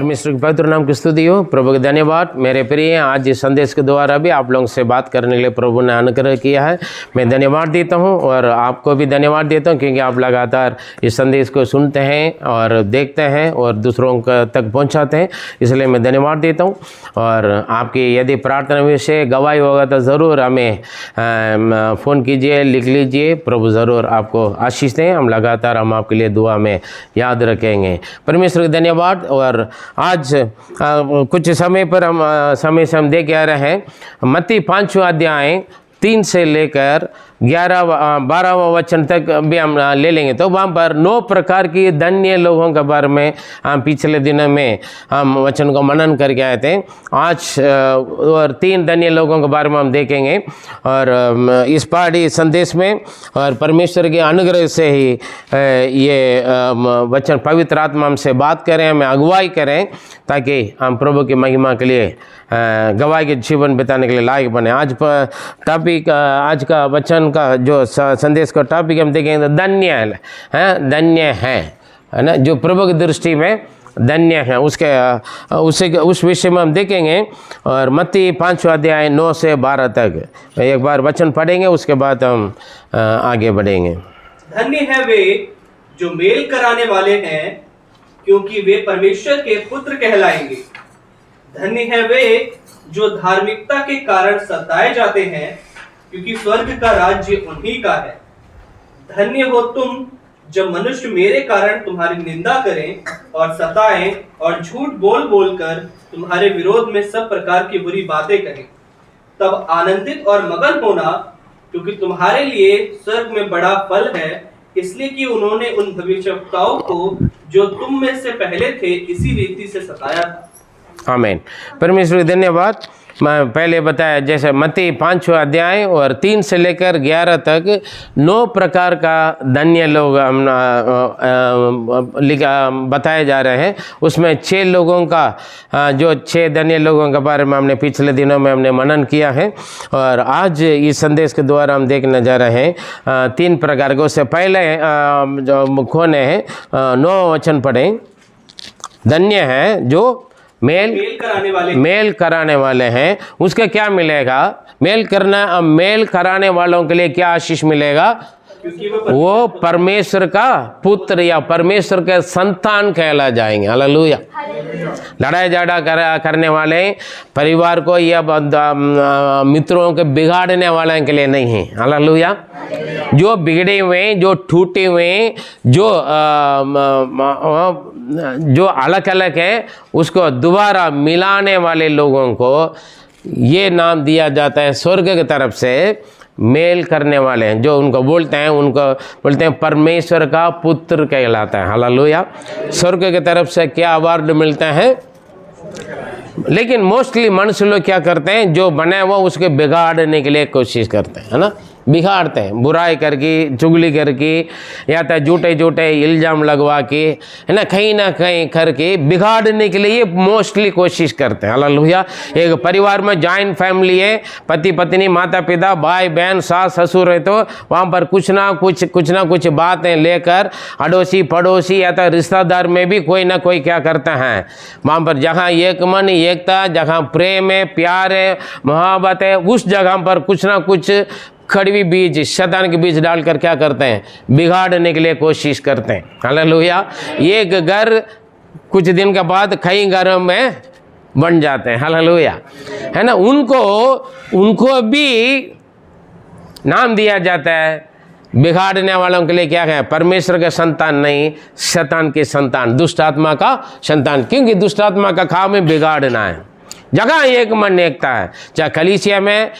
परमेश्वर के पवित्र नाम की स्तुति हो। प्रभु के धन्यवाद। मेरे प्रिय, आज इस संदेश के द्वारा भी आप लोगों से बात करने के लिए प्रभु ने अनुग्रह किया है। मैं धन्यवाद देता हूं और आपको भी धन्यवाद देता हूं, क्योंकि आप लगातार इस संदेश को सुनते हैं और देखते हैं और दूसरों तक पहुंचाते हैं, इसलिए मैं धन्यवाद देता हूं। और आपकी यदि प्रार्थना विषय गवाही होगा तो ज़रूर हमें फ़ोन कीजिए, लिख लीजिए। प्रभु ज़रूर आपको आशीष दें। हम लगातार आपके लिए दुआ में याद रखेंगे। परमेश्वर का धन्यवाद। और आज कुछ समय पर समय से हम देख आ रहे हैं मत्ती 5वां अध्याय 3 से लेकर 12वां वचन तक भी हम ले लेंगे। तो वहाँ पर 9 प्रकार की धन्य लोगों के बारे में हम पिछले दिनों में हम वचन को मनन करके आए थे। आज और 3 धन्य लोगों के बारे में हम देखेंगे। और इस पाठी संदेश में और परमेश्वर के अनुग्रह से ही ये वचन पवित्र आत्मा हमसे बात करें, हमें अगुवाई करें, ताकि हम प्रभु की महिमा के लिए गवाही के जीवन बिताने के लिए लायक बने। आज टॉपिक, आज का वचन का जो संदेश का टॉपिक हम देखेंगे तो धन्य है, धन्य है ना, जो प्रभु की दृष्टि में धन्य है, उस विषय में हम देखेंगे। और मत्ती 5वां अध्याय 9 से 12 तक एक बार वचन पढ़ेंगे, उसके बाद हम आगे बढ़ेंगे। धन्य है वे जो मेल कराने वाले हैं, क्योंकि वे परमेश्वर के पुत्र कहलाएंगे। धन्य है वे जो धार्मिकता के कारण सताए जाते हैं, क्योंकि स्वर्ग का राज्य उन्हीं का है। धन्य हो तुम जब मनुष्य मेरे कारण तुम्हारी निंदा करें और सताएं और झूठ बोल बोलकर तुम्हारे विरोध में सब प्रकार की बुरी बातें कहें। तब आनंदित और मगन होना, क्योंकि तुम्हारे लिए स्वर्ग में बड़ा फल है, इसलिए कि उन्होंने उन भविष्यवक्ताओं को जो तुम में से पहले थे इसी रीति से सताया था। आमीन। परमेश्वर धन्यवाद। मैं पहले बताया जैसे मत्ती 5वां अध्याय और 3 से लेकर 11 तक 9 प्रकार का धन्य लोग हम बताए जा रहे हैं। उसमें 6 लोगों का, जो 6 धन्य लोगों के बारे में हमने पिछले दिनों में हमने मनन किया है। और आज इस संदेश के द्वारा हम देखने जा रहे हैं 3 प्रकार के। उससे पहले जो खोने हैं 9 वचन पढ़ें। धन्य है जो मेल कराने वाले हैं, उसका क्या मिलेगा? मेल कराने वालों के लिए क्या आशीष मिलेगा? वो परमेश्वर का पुत्र या परमेश्वर के संतान कहला जाएंगे। हालेलुया। लड़ाई झगड़ा करने वाले, परिवार को या मित्रों के बिगाड़ने वाले के लिए नहीं है। हालेलुया। जो बिगड़े हुए, जो टूटे हुए, जो अलग अलग है, उसको दोबारा मिलाने वाले लोगों को ये नाम दिया जाता है स्वर्ग की तरफ से। मेल करने वाले हैं, जो उनको बोलते हैं परमेश्वर का पुत्र कहलाता है। हालेलुया। स्वर्ग की तरफ से क्या अवार्ड मिलता है? लेकिन मोस्टली मनुष्य लोग क्या करते हैं, जो बने वो उसके बिगाड़ने के लिए कोशिश करते हैं, है ना, बिगाड़ते हैं, बुराई करके, चुगली करके, या तो झूठे इल्ज़ाम लगवा के, है ना कहीं करके बिगाड़ने के लिए ये मोस्टली कोशिश करते हैं। हालेलुया। एक परिवार में जॉइंट फैमिली है, पति पत्नी, माता पिता, भाई बहन, सास ससुर है, तो वहाँ पर कुछ ना कुछ बातें लेकर अड़ोसी पड़ोसी या तो रिश्तेदार में भी कोई ना कोई क्या करता है, वहाँ पर जहाँ एक मन एकता, जहाँ प्रेम है, प्यार है, मोहब्बत है, उस जगह पर कुछ ना कुछ कड़वी बीज, शैतान के बीज डालकर क्या करते हैं, बिगाड़ने के लिए कोशिश करते हैं। हालेलुया। एक घर कुछ दिन के बाद कई घरों में बन जाते हैं। हालेलुया, है ना। उनको भी नाम दिया जाता है बिगाड़ने वालों के लिए। क्या है? परमेश्वर के संतान नहीं, शैतान के संतान, दुष्ट आत्मा का संतान। क्योंकि दुष्ट आत्मा का काम है बिगाड़ना है। जगह एक मन एकता है, चाहे कलीसिया में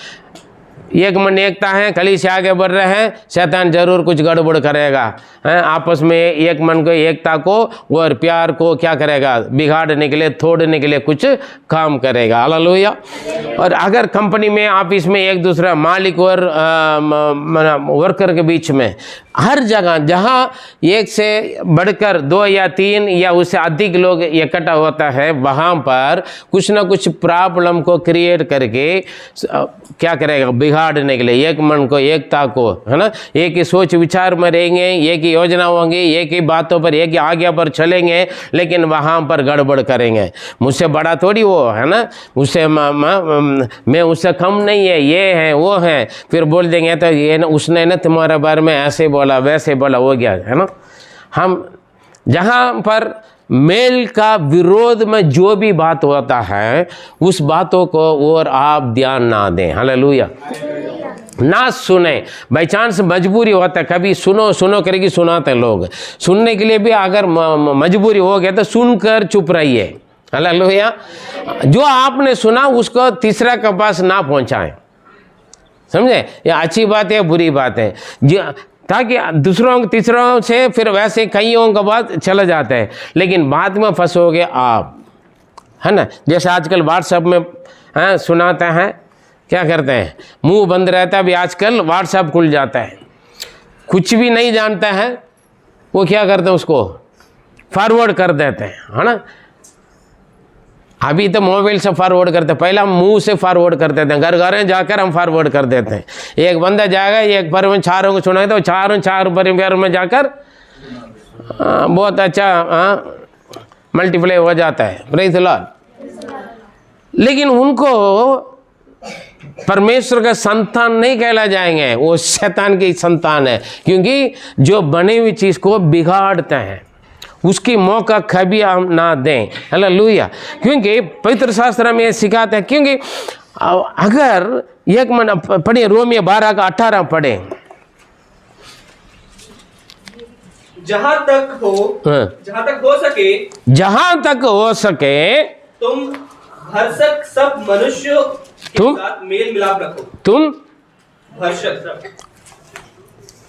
एक मन एकता है, कलीसिया आगे बढ़ रहे हैं, शैतान जरूर कुछ गड़बड़ करेगा, हैं, आपस में एक मन को, एकता को और प्यार को क्या करेगा, बिगाड़ने के लिए, तोड़ने के लिए कुछ काम करेगा। हालेलुया। और अगर कंपनी में, ऑफिस में एक दूसरा मालिक और वर्कर के बीच में हर जगह जहाँ एक से बढ़कर 2 या 3 या उससे अधिक लोग इकट्ठा होता है, वहाँ पर कुछ ना कुछ प्रॉब्लम को क्रिएट करके क्या करेगा, बिगाड़ने के लिए, एक मन को, एकता को, है ना, एक ही सोच विचार में रहेंगे, एक ही योजना होंगी, एक ही बातों पर, एक ही आज्ञा पर चलेंगे, लेकिन वहाँ पर गड़बड़ करेंगे। मुझसे बड़ा थोड़ी वो है ना, उससे मैं उससे कम नहीं है, ये है वो है, फिर बोल देंगे तो ये ना उसने ना तुम्हारे बारे में ऐसे बोला वैसे बोला, हो गया, है ना। हम जहाँ पर मेल का विरोध में जो भी बात होता है, उस बातों को और आप ध्यान ना दें। हालेलुया। ना सुने, बाई चांस मजबूरी होता है, कभी सुनो सुनो करेगी सुनाते लोग, सुनने के लिए भी अगर मजबूरी हो गया तो सुनकर चुप रहिए। हालेलुया। जो आपने सुना उसको तीसरा के पास ना पहुंचाएं, समझे, ये अच्छी बात है बुरी बात है, ताकि दूसरों तीसरों से फिर वैसे कईयों का बात चला जाता है, लेकिन बाद में फंसोगे आप, है ना। जैसे आजकल व्हाट्सएप में सुनाते हैं, क्या करते हैं, मुंह बंद रहता है, अभी आजकल व्हाट्सएप खुल जाता है, कुछ भी नहीं जानता है वो क्या करते हैं, उसको फॉरवर्ड कर देते हैं, है ना। अभी तो मोबाइल से फॉरवर्ड करते हैं, पहले हम मुंह से फॉरवर्ड कर देते हैं, घर घर जाकर हम फॉरवर्ड कर देते हैं। एक बंदा जाएगा, एक बार में चारों को सुनाए तो चार परिवार में जाकर बहुत अच्छा मल्टीप्लाई हो जाता है। Praise the Lord. लेकिन उनको परमेश्वर का संतान नहीं कहला जाएंगे, वो शैतान की संतान है, क्योंकि जो बनी हुई चीज़ को बिगाड़ते हैं उसकी मौका कभी हम ना दें। हालेलुया। क्योंकि पवित्र शास्त्र में ये सिखाते हैं, क्योंकि अगर एक मन पढ़े, रोमियो 12 का 18 पढ़े, जहां तक हो सके तुम भरसक सब मनुष्यों के साथ मेल मिलाप रखो। तुम भरसक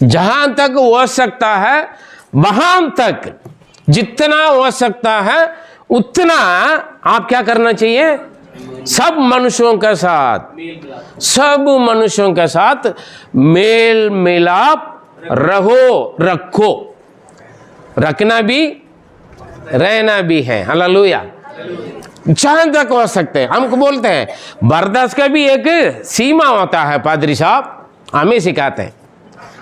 जहां तक हो सकता है, वहां तक जितना हो सकता है उतना आप क्या करना चाहिए, सब मनुष्यों के साथ मेल मिलाप रखो, रखना भी रहना भी है। हालेलुया। जहां तक हो सकते हैं, हमको बोलते हैं बर्दाश्त का भी एक सीमा होता है, पादरी साहब हमें सिखाते हैं।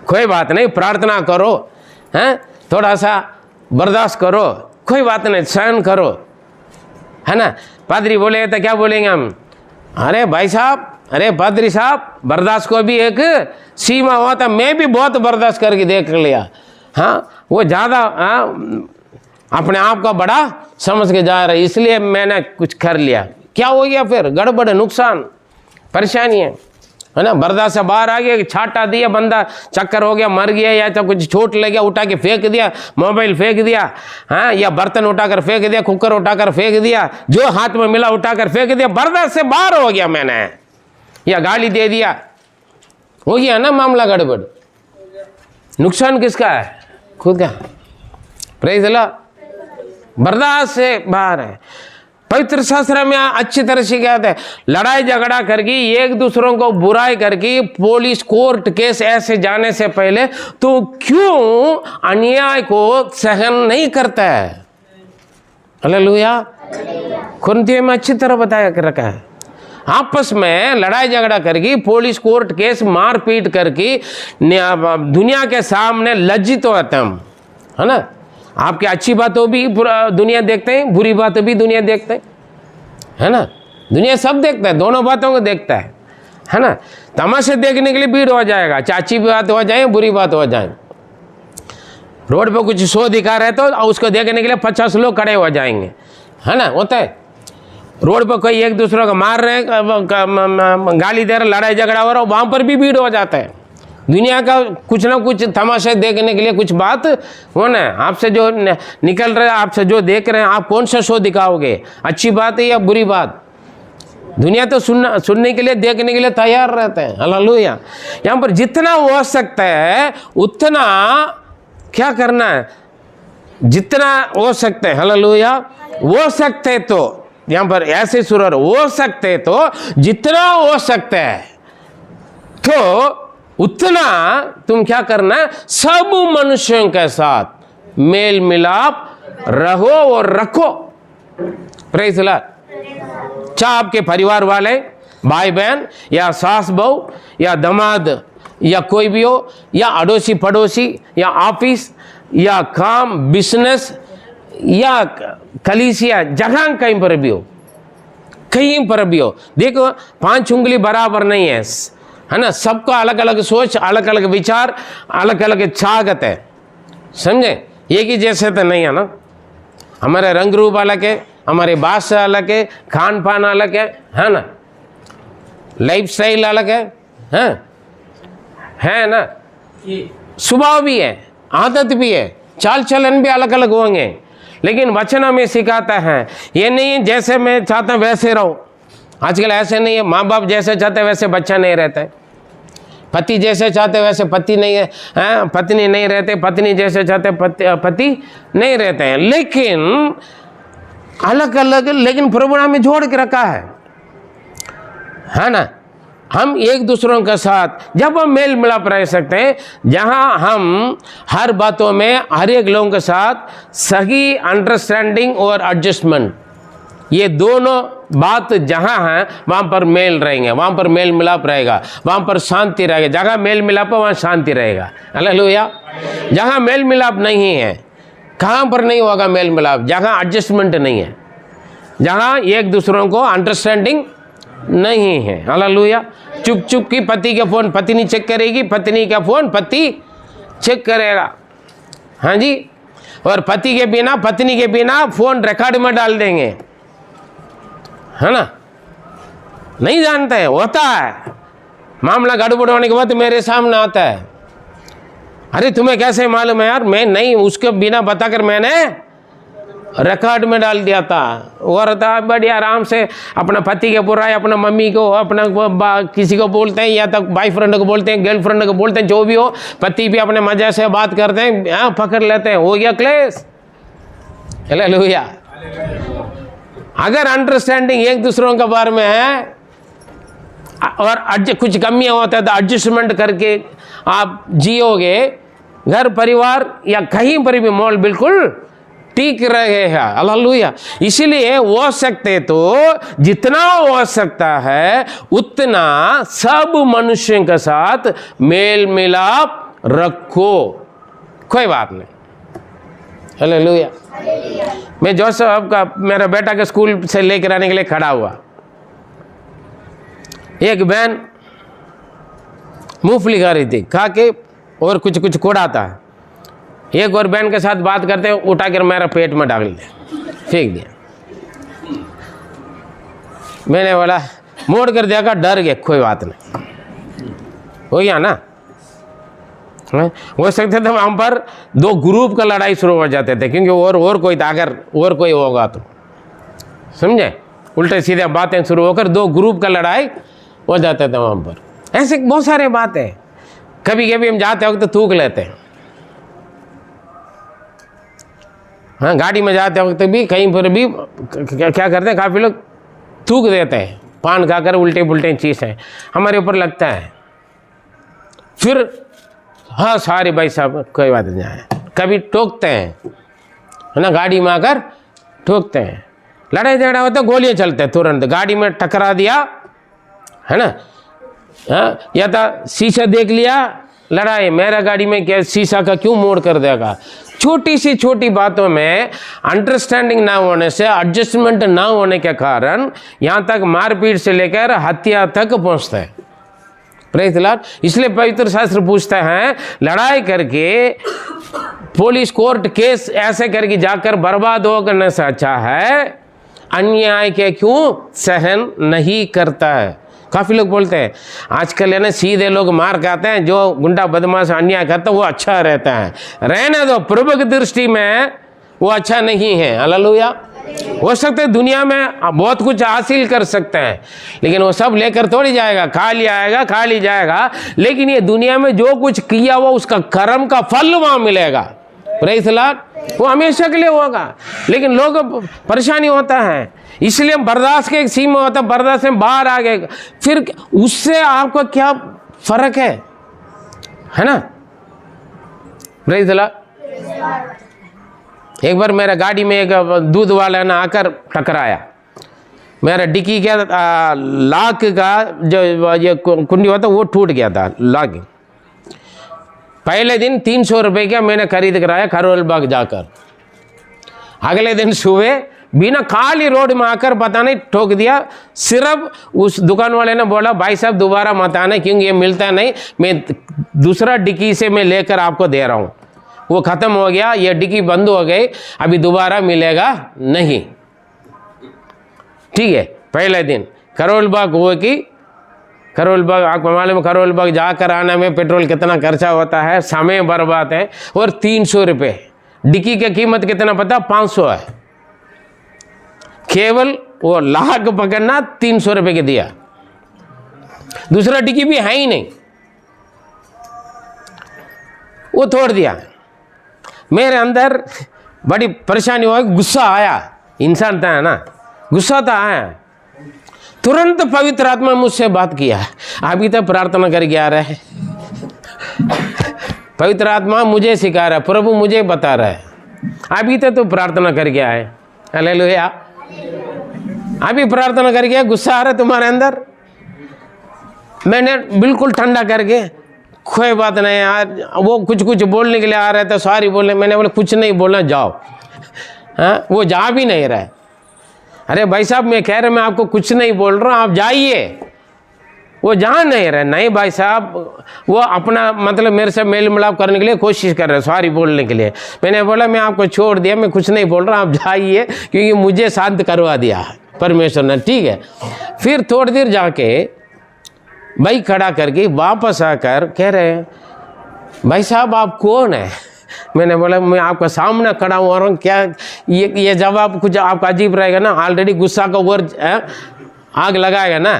कोई बात नहीं, प्रार्थना करो, हैं, थोड़ा सा बर्दाश्त करो, कोई बात नहीं, सहन करो, है ना। पादरी बोले तो क्या बोलेंगे हम, अरे भाई साहब, अरे पादरी साहब, बर्दाश्त को भी एक सीमा होता, मैं भी बहुत बर्दाश्त करके देख लिया। हाँ, वो ज़्यादा अपने आप का बड़ा समझ के जा रहा है, इसलिए मैंने कुछ कर लिया, क्या हो गया, फिर गड़बड़, नुकसान, परेशानी है ना। बर्दाश्त से बाहर आ गया, छाटा दिया, बंदा चक्कर हो गया, मर गया, या तो कुछ चोट लग गया, उठा के फेंक दिया, मोबाइल फेंक दिया, हाँ, या बर्तन उठाकर फेंक दिया, कुकर उठाकर फेंक दिया, जो हाथ में मिला उठाकर फेंक दिया, बर्दाश्त से बाहर हो गया मैंने, या गाली दे दिया, हो गया ना मामला गड़बड़। नुकसान किसका है, खुद का। Praise the Lord. बर्दाश्त से बाहर है। पवित्र शास्त्र में अच्छी तरह से क्या है, लड़ाई झगड़ा करके, एक दूसरों को बुराई करके, पुलिस कोर्ट केस ऐसे जाने से पहले तो क्यों अन्याय को सहन नहीं करता है। हालेलुया। कुरिन्थियों में अच्छी तरह बताया रखा है, आपस में लड़ाई झगड़ा करके, पुलिस कोर्ट केस मारपीट करके दुनिया के सामने लज्जित होते हम, है ना। आपकी अच्छी बातों भी दुनिया देखते हैं, बुरी बातें भी दुनिया देखते हैं, है ना। दुनिया सब देखता है, दोनों बातों को देखता है ना। तमाशे देखने के लिए भीड़ हो जाएगा, चाहे अच्छी बात हो जाए बुरी बात हो जाए। रोड पे कुछ शो दिखा रहे तो उसको देखने के लिए 50 लोग खड़े हो जाएंगे, है ना। होता है, रोड पर कोई एक दूसरे को मार रहे, गाली दे रहे, लड़ाई झगड़ा हो रहा, वहाँ पर भी भीड़ हो जाता है। दुनिया का कुछ ना कुछ तमाशा देखने के लिए कुछ बात होना है। आपसे जो निकल रहे हैं, आपसे जो देख रहे हैं, आप कौन सा शो दिखाओगे, अच्छी बात है या बुरी बात। दुनिया तो सुनने के लिए, देखने के लिए तैयार रहते हैं। हालेलुया। यहाँ पर जितना हो सकता है उतना क्या करना है, जितना हो सकता है। हालेलुया। हो सकते तो, यहाँ पर ऐसे सुर हो सकते तो, जितना हो सकता है तो उतना तुम क्या करना, सब मनुष्यों के साथ मेल मिलाप रहो और रखो। Praise the Lord. चाहे आपके परिवार वाले, भाई बहन या सास बहू या दामाद या कोई भी हो, या अड़ोसी पड़ोसी या ऑफिस या काम बिजनेस या कलीसिया, जगह कहीं पर भी हो, कहीं पर भी हो। देखो 5 उंगली बराबर नहीं है ना, सबका अलग अलग सोच, अलग अलग विचार, अलग अलग चाहत है, समझे? एक ही जैसे तो नहीं है ना। हमारे रंग रूप अलग है, हमारे भाषा अलग है, खान पान अलग है ना, लाइफ स्टाइल अलग है ना, स्वभाव भी है, आदत भी है, चाल चलन भी अलग अलग होंगे। लेकिन वचन हमें सिखाता है ये नहीं जैसे मैं चाहता हूँ वैसे रहो। आजकल ऐसे नहीं है, माँ बाप जैसे चाहते वैसे बच्चा नहीं रहता है, पति जैसे चाहते वैसे पति नहीं है, पत्नी नहीं रहते, पत्नी जैसे चाहते पति नहीं रहते हैं। लेकिन अलग अलग, लेकिन प्रभु ने हमें जोड़ के रखा है ना। हम एक दूसरों के साथ जब हम मेल मिलाप रह सकते हैं, जहां हम हर बातों में हर एक लोगों के साथ सही अंडरस्टैंडिंग और एडजस्टमेंट, ये दोनों बात जहां है वहां पर मेल रहेंगे, वहां पर मेल मिलाप रहेगा, वहां पर शांति रहेगा। जहां मेल मिलाप है वहां शांति रहेगा। हालेलुया। जहां मेल मिलाप नहीं है, कहां पर नहीं होगा मेल मिलाप? जहां एडजस्टमेंट नहीं है, जहां एक दूसरों को अंडरस्टैंडिंग नहीं है। हालेलुया। चुप चुप की पति का फोन पत्नी चेक करेगी, पत्नी का फोन पति चेक करेगा, हाँ जी। और पति के बिना, पत्नी के बिना फोन रिकॉर्ड में डाल देंगे, है ना। नहीं जानते हैं, होता है। मामला गड़बड़ होने के बाद मेरे सामने आता है, अरे तुम्हें कैसे मालूम है यार? मैं नहीं, उसके बिना बताकर मैंने रिकॉर्ड में डाल दिया था। और था बड़ी आराम से अपना पति के बुराई अपना मम्मी को, अपना किसी को बोलते हैं, या तक बॉयफ्रेंड को बोलते हैं, गर्लफ्रेंड को बोलते हैं, जो भी हो, पति भी अपने मजे से बात करते हैं, पकड़ लेते हैं, हो गया क्लेश। हालेलुया। अगर अंडरस्टैंडिंग एक दूसरों के बारे में है और कुछ कमियां होता है तो एडजस्टमेंट करके आप जियोगे, घर परिवार या कहीं पर भी माहौल बिल्कुल ठीक रहेगा। हालेलुया। इसीलिए हो सकते तो जितना हो सकता है उतना सब मनुष्यों के साथ मेल मिलाप रखो, कोई बात नहीं। हालेलुया। मैं जोसेफ का, मेरा बेटा के स्कूल से लेकर आने के लिए खड़ा हुआ, एक बहन मूंगफली खा रही थी, खा के और कुछ कुछ कोड़ाता है। एक और बहन के साथ बात करते हैं, उठाकर मेरा पेट में डाल दिया, फेंक दिया। मैंने बोला, मोड़ कर देखा, डर गया, कोई बात नहीं, हो गया ना। हो सकते थे वहाँ पर 2 ग्रुप का लड़ाई शुरू हो जाते थे, क्योंकि और कोई था, अगर और कोई होगा तो, समझे, उल्टे सीधे बातें शुरू होकर 2 ग्रुप का लड़ाई हो जाता था वहाँ पर। ऐसे बहुत सारे बातें, कभी कभी हम जाते वक्त तो थूक लेते हैं, हाँ, गाड़ी में जाते वक्त भी कहीं पर भी क्या करते हैं, काफ़ी लोग थूक देते हैं, पान खाकर उल्टे पुल्टे चीज़ें हमारे ऊपर लगता है। फिर हाँ सारे भाई साहब कोई बात नहीं है, कभी टोकते हैं, है ना, गाड़ी में आकर ठोकते हैं, लड़ाई झगड़ा होता है, गोलियां चलते हैं तुरंत, गाड़ी में टकरा दिया, है ना, हाँ, या तो शीशा देख लिया, लड़ाई, मेरा गाड़ी में क्या शीशा का क्यों मोड़ कर देगा। छोटी सी छोटी बातों में अंडरस्टैंडिंग ना होने से, एडजस्टमेंट ना होने के कारण यहाँ तक मारपीट से लेकर हत्या तक पहुँचता है। Praise the Lord. इसलिए पवित्र शास्त्र पूछता है, लड़ाई करके पुलिस कोर्ट केस ऐसे करके जाकर बर्बाद हो करने से अच्छा है अन्याय के क्यों सहन नहीं करता है। काफ़ी लोग बोलते हैं आजकल है ना, सीधे लोग मार खाते हैं, जो गुंडा बदमाश अन्याय करता है वो अच्छा रहता है। रहने दो, प्रभु की दृष्टि में वो अच्छा नहीं है। हालेलुया। हो सकते हैं दुनिया में बहुत कुछ हासिल कर सकते हैं, लेकिन वो सब लेकर थोड़ी जाएगा, खा ली जाएगा। लेकिन ये दुनिया में जो कुछ किया हुआ उसका कर्म का फल वहाँ मिलेगा। Praise the Lord. वो हमेशा के लिए होगा, लेकिन लोग परेशानी होता है, इसलिए बर्दाश्त के एक सीमा होता है, बर्दाश्त से बाहर आ गए, फिर उससे आपका क्या फर्क है? है ना। Praise the Lord. एक बार मेरा गाड़ी में एक दूध वाला ना आकर टकराया, मेरा डिक्की क्या लॉक का जो ये कुंडी होता वो टूट गया था लॉक। पहले दिन 300 रुपये का मैंने खरीद कराया करोल बाग जाकर। अगले दिन सुबह बिना खाली रोड में आकर पता नहीं ठोक दिया। सिर्फ उस दुकान वाले ने बोला भाई साहब दोबारा मत आना क्योंकि ये मिलता नहीं, मैं दूसरा डिक्की से मैं लेकर आपको दे रहा हूँ। वो ख़त्म हो गया, ये डिक्की बंद हो गई, अभी दोबारा मिलेगा नहीं। ठीक है, पहले दिन करोल बाग हुआ कि करोल बाग, आपको मालूम है करोल बाग जाकर आने में पेट्रोल कितना खर्चा होता है, समय बर्बाद है। और 300 रुपये डिक्की की कीमत कितना पता, 500 है। केवल वो लाख पकड़ना 300 रुपये के दिया, दूसरा डिक्की भी है ही नहीं, वो तोड़ दिया। मेरे अंदर बड़ी परेशानी हुआ, गुस्सा आया, इंसान था ना, गुस्सा तो आया। तुरंत पवित्र आत्मा मुझसे बात किया, अभी तक प्रार्थना करके आ रहा है। पवित्र आत्मा मुझे सिखा रहा है, प्रभु मुझे बता रहा है, अभी तक तो प्रार्थना करके आए। हालेलुया। अभी प्रार्थना करके गुस्सा आ रहा है तुम्हारे अंदर। मैंने बिल्कुल ठंडा करके, कोई बात नहीं यार, वो कुछ कुछ बोलने के लिए आ रहे थे, सॉरी बोलने। मैंने बोला कुछ नहीं बोलना, जाओ। हाँ, वो जा भी नहीं रहा है। अरे भाई साहब मैं कह रहा, मैं आपको कुछ नहीं बोल रहा हूँ, आप जाइए। वो जा नहीं रहे। नहीं भाई साहब, वो अपना मतलब मेरे से मेल मिलाप करने के लिए कोशिश कर रहे, सॉरी बोलने के लिए। मैंने बोला मैं आपको छोड़ दिया, मैं कुछ नहीं बोल रहा, आप जाइए, क्योंकि मुझे शांत करवा दिया परमेश्वर ने। ठीक है। फिर थोड़ी देर जाके भाई खड़ा करके वापस आकर कह रहे हैं भाई साहब आप कौन है। मैंने बोला मैं आपका सामने खड़ा हुआ हूँ। क्या ये जवाब कुछ आपका अजीब रहेगा ना, ऑलरेडी गुस्सा का और आग लगाएगा ना।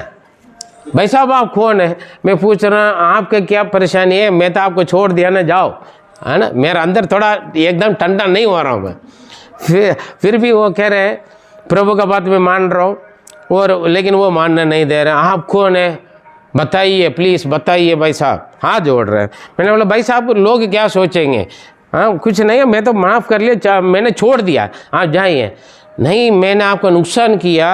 भाई साहब आप कौन है, मैं पूछ रहा हूँ आपका क्या परेशानी है, मैं तो आपको छोड़ दिया ना, जाओ, है ना। मेरा अंदर थोड़ा एकदम ठंडा नहीं हो रहा हूँ मैं। फिर भी वो कह रहे हैं प्रभु का बात मैं मान रहा हूँ, और लेकिन वो मानने नहीं दे रहे। आप कौन है बताइए, प्लीज़ बताइए भाई साहब, हाथ जोड़ रहे हैं। मैंने बोला भाई साहब लोग क्या सोचेंगे। हाँ कुछ नहीं है, मैं तो माफ़ कर लिया, मैंने छोड़ दिया, आप जाइए। नहीं मैंने आपको नुकसान किया,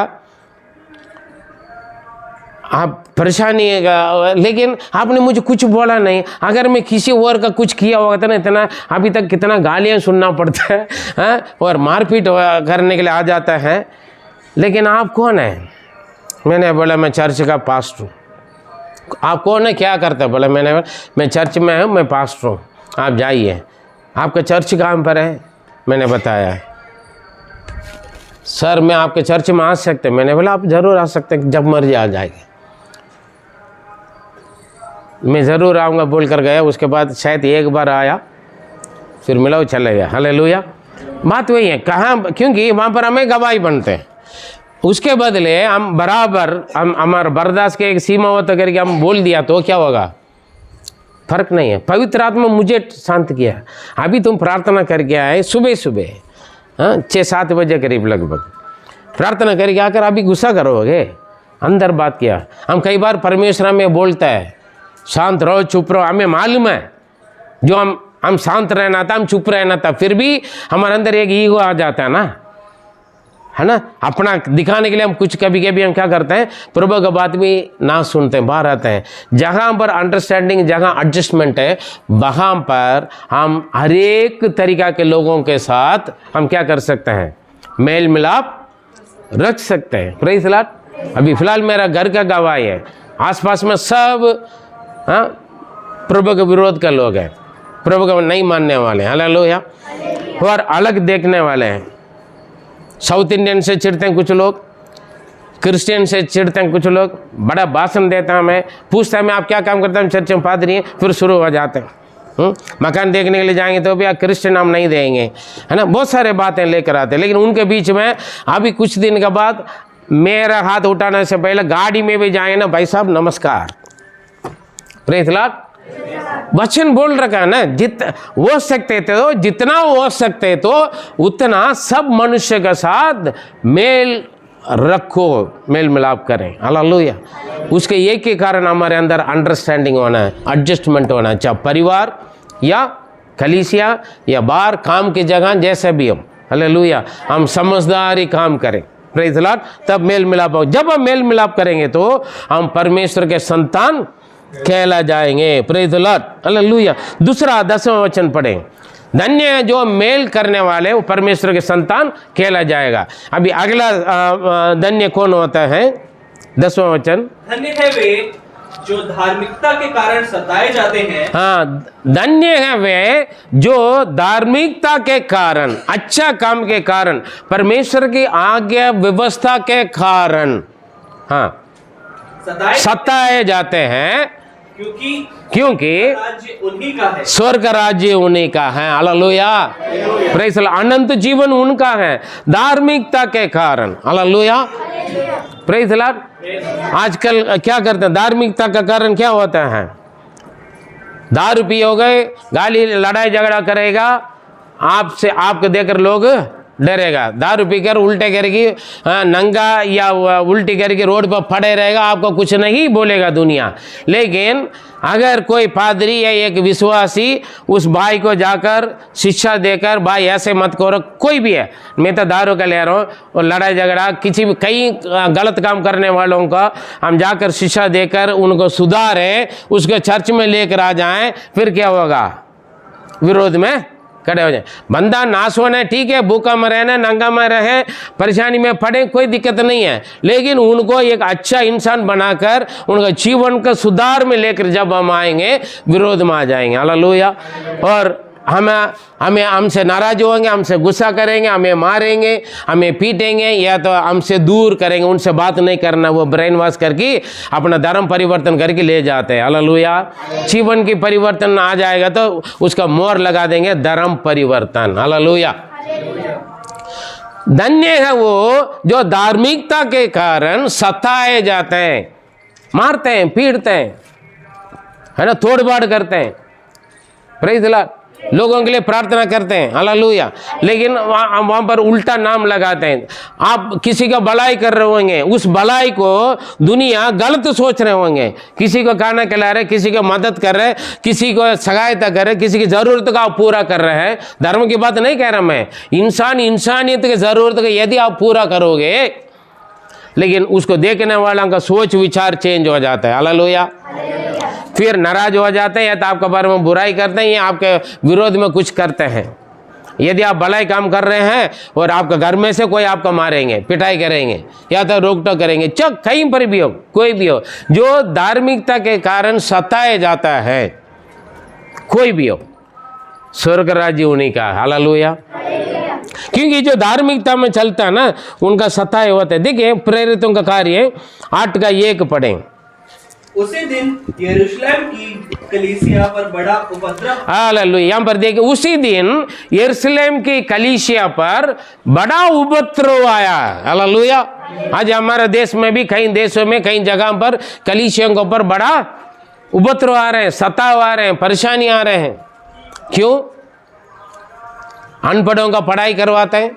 आप परेशानी है, लेकिन आपने मुझे कुछ बोला नहीं। अगर मैं किसी और का कुछ किया होगा तो ना, इतना अभी तक कितना गालियाँ सुनना पड़ता है, हाँ? और मारपीट करने के लिए आ जाता है। लेकिन आप कौन है। मैंने बोला मैं चर्च का पास्टर हूँ। आप कौन है, क्या करते हैं। बोला मैं चर्च में हूँ, मैं पास्टर हूँ, आप जाइए। आपका चर्च कहाँ पर है। मैंने बताया सर मैं आपके चर्च में आ सकते। मैंने बोला आप ज़रूर आ सकते, जब मर्जी आ जाएगी, मैं ज़रूर आऊँगा बोल कर गया। उसके बाद शायद एक बार आया, फिर मिला, वो चले गया। हालेलुया। बात वही है, कहाँ, क्योंकि वहाँ पर हमें गवाही बनते हैं। उसके बदले हम बराबर हम हमारे बर्दाश्त के एक सीमा होता करके हम बोल दिया तो क्या होगा, फर्क नहीं है। पवित्र आत्मा मुझे शांत किया। अभी तुम प्रार्थना करके आए सुबह सुबह, हाँ 6-7 बजे करीब लगभग प्रार्थना करके आकर अभी गुस्सा करोगे। अंदर बात किया। हम कई बार परमेश्वर में बोलता है शांत रहो, चुप रहो, हमें मालूम है जो हम शांत रहना था, हम चुप रहना था, फिर भी हमारे अंदर एक ईगो आ जाता है ना, है ना। अपना दिखाने के लिए हम कुछ कभी कभी हम क्या करते हैं, प्रभु का बात भी ना सुनते हैं, बाहर आते हैं। जहाँ पर अंडरस्टैंडिंग, जहाँ एडजस्टमेंट है, वहाँ पर हम हर एक तरीका के लोगों के साथ हम क्या कर सकते हैं, मेल मिलाप रख सकते हैं। Praise the Lord. अभी फिलहाल मेरा घर का गवाही है, आसपास में सब हाँ प्रभु के विरोध के लोग हैं, प्रभु को नहीं मानने वाले हैं। हालेलुया। और अलग देखने वाले हैं। साउथ इंडियन से चिढ़ते हैं कुछ लोग, क्रिश्चियन से चिढ़ते हैं कुछ लोग। बड़ा भाषण देता हूँ मैं, पूछता है मैं आप क्या काम करता हूँ, चर्च में पादरी हैं, फिर शुरू हो जाते हैं। मकान देखने के लिए जाएंगे तो भी आप क्रिश्चियन हम नहीं देंगे, है ना। बहुत सारे बातें लेकर आते हैं। लेकिन उनके बीच में अभी कुछ दिन के बाद मेरा हाथ उठाने से पहले गाड़ी में भी जाएंगे ना, भाई साहब नमस्कार, प्रेज़ द लॉर्ड। वचन बोल रखा है ना, हो सकते थे तो जितना हो सकते तो उतना सब मनुष्य के साथ मेल रखो, मेल मिलाप करें। हालेलुया। उसके एक के कारण हमारे अंदर अंडरस्टैंडिंग होना है, एडजस्टमेंट होना है, चाहे परिवार या कलीसिया या बाहर काम की जगह जैसे भी हो। हालेलुया। हम समझदारी काम करें, प्रेज़ द लॉर्ड, तब मेल मिलाप हो। जब हम मेल मिलाप करेंगे तो हम परमेश्वर के संतान कहला जाएंगे, प्रेज़ द लॉर्ड। हालेलुया। दूसरा 10वां वचन पढ़ें। धन्य है जो मेल करने वाले, वो परमेश्वर के संतान कहला जाएगा। अभी अगला धन्य कौन होता है? 10वां वचन। धन्य है वे जो धार्मिकता के कारण सताए जाते हैं। हाँ, धन्य है वे जो धार्मिकता के कारण, अच्छा काम के कारण, परमेश्वर की आज्ञा व्यवस्था के कारण, हाँ, सताए जाते हैं, क्योंकि राज्य उन्हीं का है, स्वर्ग राज्य उन्हीं का है। हालेलुया। Praise the Lord. अनंत जीवन उनका है धार्मिकता के कारण। हालेलुया। Praise the Lord. आजकल क्या करते हैं? धार्मिकता का कारण क्या होता है? दारू पियोगे, गाली लड़ाई झगड़ा करेगा, आपसे आपको देखकर लोग डरेगा। दारू पीकर उल्टे करके नंगा या उल्टी करके रोड पर पड़े रहेगा, आपको कुछ नहीं बोलेगा दुनिया। लेकिन अगर कोई पादरी या एक विश्वासी उस भाई को जाकर शिक्षा देकर, भाई ऐसे मत करो, कोई भी है, मैं तो दारू का ले रहा हूँ, और लड़ाई झगड़ा किसी भी कई गलत काम करने वालों का हम जाकर शिक्षा देकर उनको सुधारें, उसको चर्च में लेकर आ जाएं, फिर क्या होगा? विरोध में खड़े हो जाए। बंदा नाश होना है, ठीक है, भूखा में रहना, नंगा में रहे, परेशानी में पड़े, कोई दिक्कत नहीं है, लेकिन उनको एक अच्छा इंसान बनाकर उनका जीवन का सुधार में लेकर जब हम आएंगे, विरोध में आ जाएंगे। हालेलुया। और हमें हमसे नाराज होंगे, हमसे गुस्सा करेंगे, हमें मारेंगे, हमें पीटेंगे, या तो हमसे दूर करेंगे, उनसे बात नहीं करना, वो ब्रेन वॉश करके अपना धर्म परिवर्तन करके ले जाते हैं। हालेलुया। जीवन की परिवर्तन आ जाएगा तो उसका मोहर लगा देंगे, धर्म परिवर्तन। हालेलुया। धन्य है वो जो धार्मिकता के कारण सताए जाते हैं, मारते हैं, पीटते हैं, है ना, तोड़बाड़ करते हैं, प्रेज़ द लॉर्ड, लोगों के लिए प्रार्थना करते हैं। हालेलुया। लेकिन वहाँ पर उल्टा नाम लगाते हैं। आप किसी का भलाई कर रहे होंगे, उस भलाई को दुनिया गलत सोच रहे होंगे, किसी को खाना खिला रहे, किसी को मदद कर रहे, किसी को सहायता कर रहे, किसी की ज़रूरत का आप पूरा कर रहे हैं। धर्म की बात नहीं कह रहा मैं, इंसानियत की ज़रूरत का यदि आप पूरा करोगे, लेकिन उसको देखने वालों का सोच विचार चेंज हो जाता है। हालेलुया। फिर नाराज हो जाते हैं, या तो आपके बारे में बुराई करते हैं, या आपके विरोध में कुछ करते हैं। यदि आप भलाई काम कर रहे हैं और आपके घर में से कोई आपको मारेंगे, पिटाई करेंगे, या तो रोक टोक करेंगे, चक कहीं पर भी हो, कोई भी हो, जो धार्मिकता के कारण सताया जाता है, कोई भी हो, स्वर्ग राज्य उन्हीं का। हालेलुया। क्योंकि जो धार्मिकता में चलता है ना, उनका सताए होता है। देखिए प्रेरितों का कार्य 8:1 पढ़ें। उसी दिन यरूशलेम की कलीसिया पर बड़ा उपद्रव। हालेलुया। यहाँ पर देखिए, उसी दिन यरूशलेम की कलीसिया पर बड़ा उपद्रव आया। हालेलुया। आज हमारे देश में भी कई देशों में कई जगह पर कलीसियों के ऊपर बड़ा उपद्रव आ रहे हैं, सताव आ रहे हैं, परेशानी आ रहे हैं। क्यों? अनपढ़ों का पढ़ाई करवाते हैं,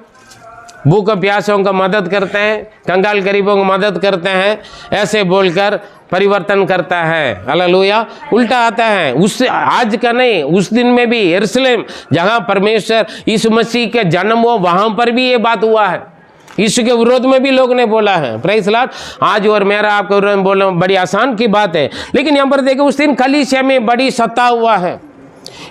भूख प्यासों का मदद करते हैं, कंगाल गरीबों को मदद करते हैं, ऐसे बोलकर परिवर्तन करता है। हालेलुया। उल्टा आता है। उससे आज का नहीं, उस दिन में भी यरूशलेम जहाँ परमेश्वर यीशु मसीह के जन्म हो, वहाँ पर भी ये बात हुआ है। यीशु के विरोध में भी लोग ने बोला है। Praise the Lord. आज और मेरा आपके विरोध में बोलना बड़ी आसान की बात है, लेकिन यहाँ पर देखो, उस दिन कलीसिया में बड़ी सता हुआ है।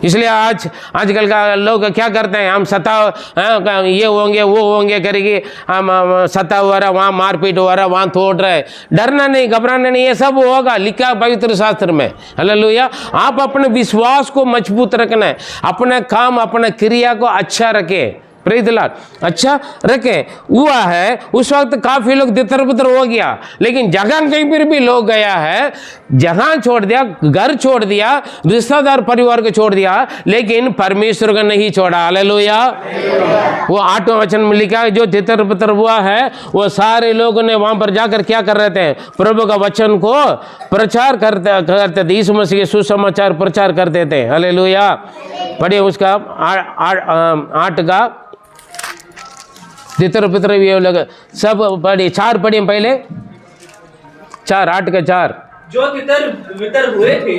इसलिए आजकल का लोग क्या करते हैं, हम सता ये होंगे वो होंगे करेंगे, हम सता हो रहा, वहाँ मारपीट हो रहा, वहाँ तोड़ रहे। डरना नहीं, घबराना नहीं, ये सब होगा, लिखा पवित्र शास्त्र में। हालेलुया। आप अपने विश्वास को मजबूत रखना है, अपना काम, अपना क्रिया को अच्छा रखें, प्रेज़ द लॉर्ड, अच्छा रखे। हुआ है उस वक्त काफी लोग तितर-बितर हो गया, लेकिन जगह कहीं पर भी लोग गया है, जगह छोड़ दिया, घर छोड़ दिया, रिश्तेदार परिवार को छोड़ दिया, लेकिन परमेश्वर को नहीं छोड़ा। हालेलुया। वो 8वां वचन में लिखा है, जो तितर-बितर हुआ है वो सारे लोगों ने वहां पर जाकर क्या कर रहे थे? प्रभु का वचन को प्रचार करते थे, यीशु मसीह के सुसमाचार प्रचार करते थे। हालेलुया। पढ़िए उसका 8 का तितर पितर ये लोग सब पढ़ी, 4 पढ़िए पहले, 4, 8 का 4। जो तितर बितर हुए थे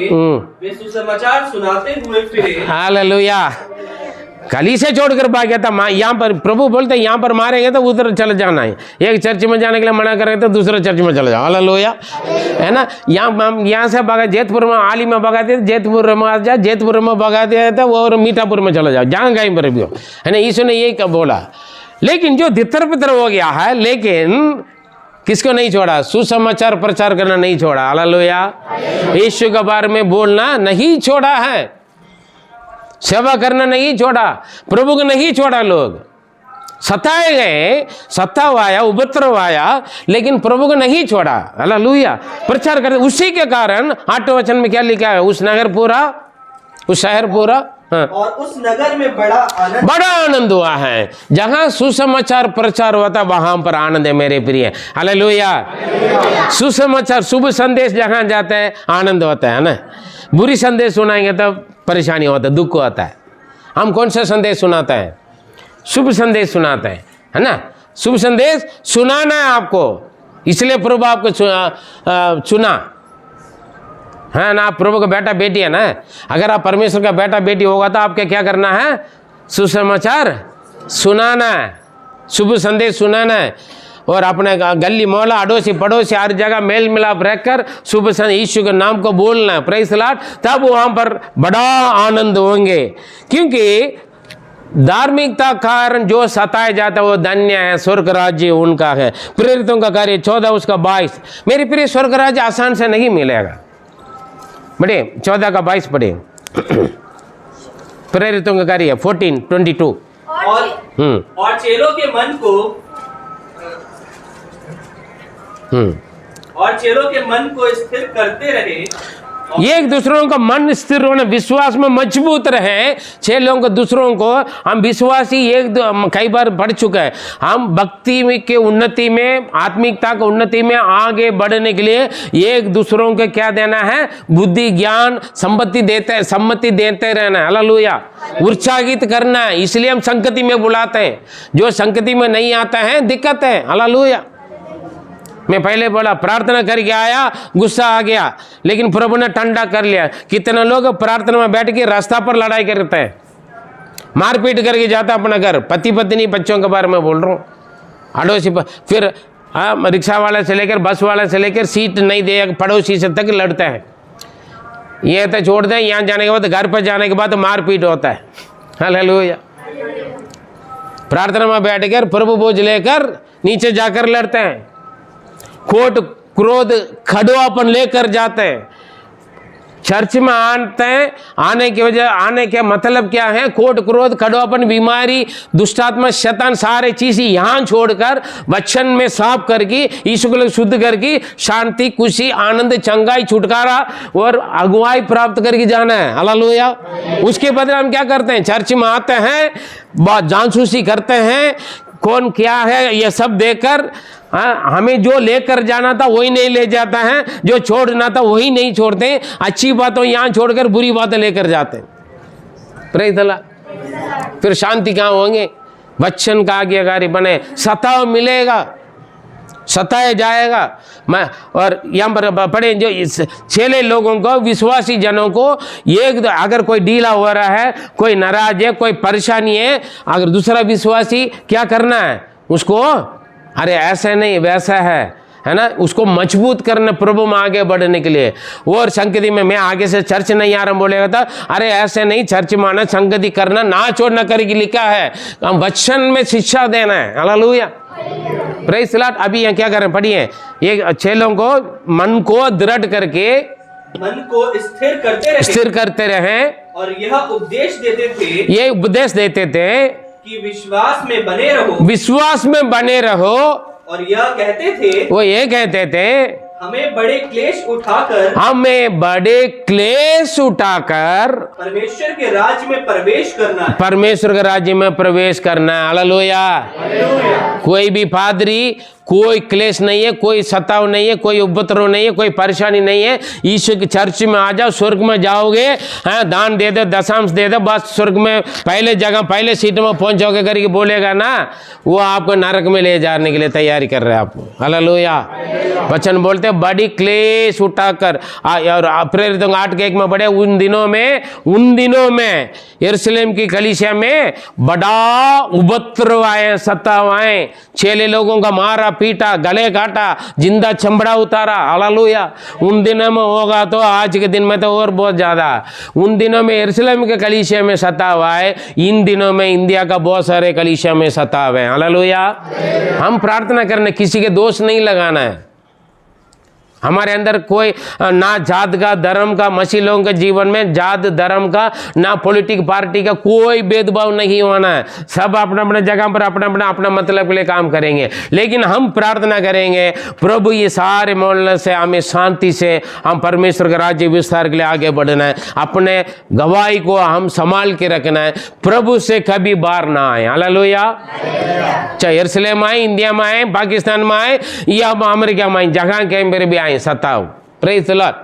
वे सुसमाचार सुनाते हुए फिरे। हालेलुया। कली से छोड़कर भाग गया था। यहाँ पर प्रभु बोलते हैं यहाँ पर मारेंगे तो उधर चले जाना है। एक चर्च में जाने के लिए मना करेंगे तो दूसरे चर्च में चले जाओ। हालेलुया, है ना। यहाँ से भगा, जैतपुर में आली में भगा दिया, जैतपुर में आ जाए, जैतपुर में भगा दिया था, और मीठापुर में चले जाओ, जहाँ कहीं पर भी हो, है ना। यीशु ने यही बोला। लेकिन जो तितर पितर हो गया है, लेकिन किसको नहीं छोड़ा? सुसमाचार प्रचार करना नहीं छोड़ा। हालेलुया। यीशु के बारे में बोलना नहीं छोड़ा है, सेवा करना नहीं छोड़ा, प्रभु को नहीं छोड़ा। लोग सताए गए, सताव आया, उपद्रव आया, लेकिन प्रभु को नहीं छोड़ा। हालेलुया। प्रचार करते, उसी के कारण 8वें वचन में क्या लिखा है? उस नगर पूरा, उस शहर पूरा, हाँ, और उस नगर में बड़ा आनंद हुआ है। जहां सुसमाचार प्रचार हुआ था वहां पर आनंद है मेरे प्रिय। हालेलुया। सुसमाचार, शुभ संदेश जहां जाता है आनंद होता है ना। बुरी संदेश सुनाएंगे तब परेशानी होता है, दुख होता है। हम कौन सा संदेश सुनाते हैं? शुभ संदेश सुनाते हैं, है ना। शुभ संदेश सुनाना है आपको, इसलिए प्रभु आपको चुना है ना। आप प्रभु का बेटा बेटी है ना। अगर आप परमेश्वर का बेटा बेटी होगा तो आपके क्या करना है? सुसमाचार सुनाना है, शुभ संदेश सुनाना है, और अपने गली मोहल्ला अड़ोसी पड़ोसी हर जगह मेल मिलाप रखकर शुभ संदेश यीशु के नाम को बोलना है। Praise the Lord. तब वहाँ पर बड़ा आनंद होंगे, क्योंकि धार्मिकता कारण जो सताया जाता है वो धन्य है, स्वर्ग राज्य उनका है। प्रेरितों का कार्य 14 उसका 22। मेरे प्रिय, स्वर्ग राज्य आसान से नहीं मिलेगा। बढ़े 14 का 22 पढ़े। प्रेरितों का कार्य 14:22। और चेलों के मन को स्थिर करते रहे, एक दूसरों का मन स्थिर होने, विश्वास में मजबूत रहे। 6 लोगों को, दूसरों को, हम विश्वासी कई बार बढ़ चुका है। हम भक्ति के उन्नति में, आत्मिकता की उन्नति में आगे बढ़ने के लिए एक दूसरों को क्या देना है? बुद्धि, ज्ञान, सम्मति देते रहना है। हालेलुया। उत्साहित करना है। इसलिए हम संगति में बुलाते हैं। जो संगति में नहीं आता है दिक्कत है। हालेलुया। मैं पहले बोला, प्रार्थना करके आया, गुस्सा आ गया, लेकिन प्रभु ने ठंडा कर लिया। कितने लोग प्रार्थना में बैठ के रास्ता पर लड़ाई करते हैं, मारपीट करके जाता अपना घर। पति पत्नी बच्चों के बारे में बोल रहा हूँ, अड़ोसी पर। फिर रिक्शा वाले से लेकर, बस वाले से लेकर, सीट नहीं दे पड़ोसी से तक लड़ते हैं। ये तो छोड़ दें, यहाँ जाने के बाद, घर पर जाने के बाद मारपीट होता है। हालेलुया। प्रार्थना में बैठ कर प्रभु बोझ लेकर नीचे जाकर लड़ते हैं, खोट क्रोध खड़ुआपन लेकर जाते हैं। चर्च में आते हैं, आने के मतलब क्या है? खोट क्रोध खड़ुआपन, बीमारी, दुष्टात्मा, शैतान, सारे चीज़ यहाँ छोड़कर वचन में साफ करके, यीशु को शुद्ध करके, शांति, खुशी, आनंद, चंगाई, छुटकारा और अगुवाई प्राप्त करके जाना है। हालेलुया। उसके बदले हम क्या करते हैं? चर्च में आते हैं, जासूसी करते हैं, कौन क्या है ये सब देकर हमें जो लेकर जाना था वही नहीं ले जाता है, जो छोड़ना था वही नहीं छोड़ते। अच्छी बातों यहाँ छोड़कर बुरी बातें लेकर जाते हैं। Praise the Lord. फिर शांति कहाँ होंगे? वचन का आज्ञाकारी बने, सताव मिलेगा, सताया जाएगा। मैं और यहाँ पर पढ़े, जो इस 6 लोगों को, विश्वासी जनों को, अगर कोई ढीला हो रहा है, कोई नाराज है, कोई परेशानी है, अगर दूसरा विश्वासी क्या करना है? उसको अरे ऐसा नहीं वैसा है ना, उसको मजबूत करना प्रभु में आगे बढ़ने के लिए। और संगति में, मैं आगे से चर्च नहीं आ रहा बोलेगा था, अरे ऐसे नहीं, चर्च में आना, संगति करना, ना छोड़ना करके लिखा है। हम वचन में शिक्षा देना है। हालेलुया। Praise the Lord. अभी यहाँ क्या करें? पढ़िए। ये 6 लोगों को मन को दृढ़ करके, मन को स्थिर करते रहे, और यह उपदेश देते थे कि विश्वास में बने रहो। और यह कहते थे, वो ये कहते थे, हमें बड़े क्लेश उठाकर परमेश्वर के राज्य में प्रवेश करना है। हालेलुया। कोई भी पादरी, कोई क्लेश नहीं है, कोई सताव नहीं है, कोई उपद्रव नहीं है, कोई परेशानी नहीं है। ईश्वर की चर्च में आ जाओ, स्वर्ग में जाओगे। हाँ, दान दे दो, दशांश दे दो, बस स्वर्ग में पहले जगह पहले सीट में पहुंचोगे करके बोलेगा ना, वो आपको नरक में ले जाने के लिए तैयारी कर रहे हैं आपको। हालेलुया। वचन बोलते बड़ी क्लेश उठाकर, और प्रेरितों 8:1 में पढ़े, उन दिनों में यरूशलेम की कलीसिया में बड़ा उपद्रव आए, सताव आए, चेले लोगों का मारा पीटा, गले काटा, जिंदा चमड़ा उतारा। हालेलुया। उन दिनों में होगा तो आज के दिन में तो और बहुत ज्यादा। उन दिनों में यरूशलेम के कलीसिया में सताव आए, इन दिनों में इंडिया का बहुत सारे कलीसिया में सताव है। हालेलुया। हम प्रार्थना करने, किसी के दोष नहीं लगाना है। हमारे अंदर कोई ना जात का, धर्म का, मसीह लोगों के जीवन में जात धर्म का, ना पॉलिटिक पार्टी का कोई भेदभाव नहीं होना है। सब अपने अपने जगह पर अपना मतलब के लिए काम करेंगे। लेकिन हम प्रार्थना करेंगे, प्रभु ये सारे मोहल्ले से हमें शांति से हम परमेश्वर के राज्य विस्तार के लिए आगे बढ़ना है। अपने गवाही को हम संभाल के रखना है, प्रभु से कभी बाहर ना आए। हालेलुया। चाहे यरूशलेम आए, इंडिया में आए, पाकिस्तान में आए या अमेरिका में आए, जगह के मेरे भी आए सताओ। Praise the Lord.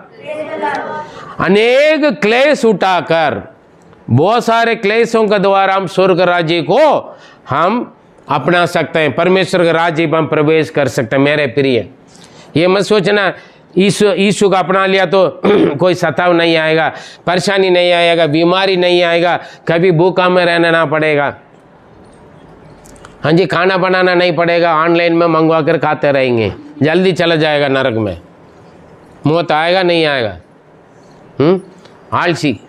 अनेक क्लेश उठाकर, बहुत सारे क्लेशों के द्वारा हम स्वर्ग राज्य को हम अपना सकते हैं, परमेश्वर के राज्य में हम प्रवेश कर सकते हैं। मेरे प्रिय, ये मत सोचना यीशु का अपना लिया तो कोई सताव नहीं आएगा, परेशानी नहीं आएगा, बीमारी नहीं आएगा, कभी भूखा में रहना ना पड़ेगा। हाँ जी, खाना बनाना नहीं पड़ेगा, ऑनलाइन में मंगवा कर खाते रहेंगे, जल्दी चला जाएगा नरक में। मौत आएगा नहीं आएगा? आलसी।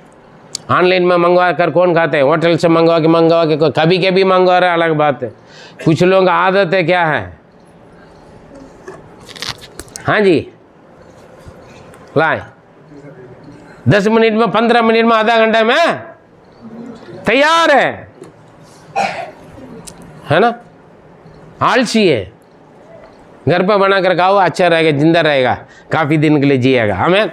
ऑनलाइन में मंगवा कर कौन खाते हैं? होटल से मंगवा के कभी कभी मंगवा रहे, अलग बात है। कुछ लोगों का आदत है, क्या है? हाँ जी, लाए 10 मिनट में, 15 मिनट में, आधा घंटा में तैयार है ना? आलसी है। घर पर बनाकर खाओ, अच्छा रहेगा, जिंदा रहेगा, काफ़ी दिन के लिए जिएगा। हमें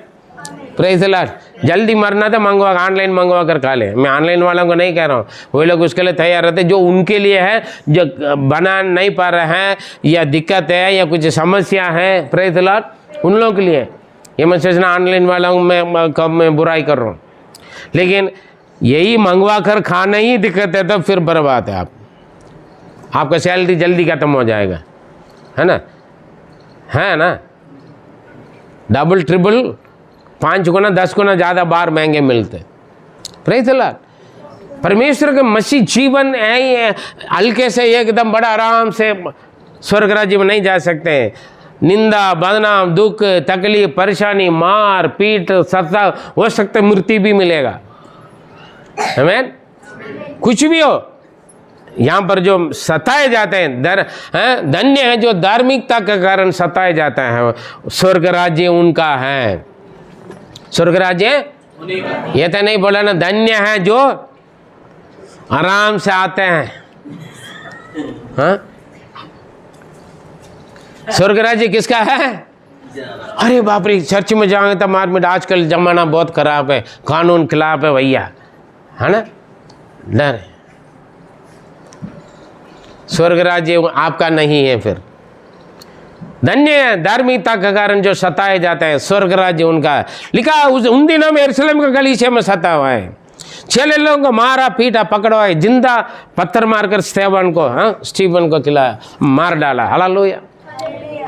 प्रेज़ द लॉर्ड। जल्दी मरना तो मंगवा, ऑनलाइन मंगवा कर खा ले। मैं ऑनलाइन वालों को नहीं कह रहा हूँ, वो लोग उसके लिए तैयार रहते जो उनके लिए है, जो बना नहीं पा रहे हैं या दिक्कत है या कुछ समस्या है, प्रेज़ द लॉर्ड, उन लोगों के लिए। ये मैं सोचना ऑनलाइन वालों में कब मैं बुराई कर रहा हूँ, लेकिन यही मंगवा कर खाना ही दिक्कत है, तो फिर बर्बाद है। आपका सैलरी जल्दी ख़त्म हो जाएगा, है ना? डबल ट्रिपल 5 गुना 10 गुना ज़्यादा बार महंगे मिलते। Praise the Lord. परमेश्वर के मसीह जीवन है, हल्के से एकदम बड़ा आराम से स्वर्ग राज्य में नहीं जा सकते। निंदा, बदनाम, दुख, तकलीफ, परेशानी, मार पीट, सता, हो सकता है मृत्यु भी मिलेगा। आमीन। कुछ भी हो, यहाँ पर जो सताए जाते हैं, धन्य है जो धार्मिकता के कारण सताए जाता है, स्वर्ग राज्य उनका है। स्वर्ग राज्य ये तो नहीं बोला ना, धन्य है जो आराम से आते हैं। हाँ, स्वर्ग राज्य किसका है? अरे बाप रे, चर्च में जाएंगे तो मार मिट, आजकल जमाना बहुत खराब है, कानून खिलाफ है भैया, है ना? डर है। स्वर्ग राज्य आपका नहीं है। फिर धन्य है धार्मिकता के कारण जो सताए जाते हैं, स्वर्ग राज्य उनका है। लिखा उन दिनों में यरूशलेम के कलीसिया में सता हुआ है, 6 लोगों को मारा पीटा पकड़वाए, जिंदा पत्थर मारकर स्टीफन को खिलाया, मार डाला। हालेलुया,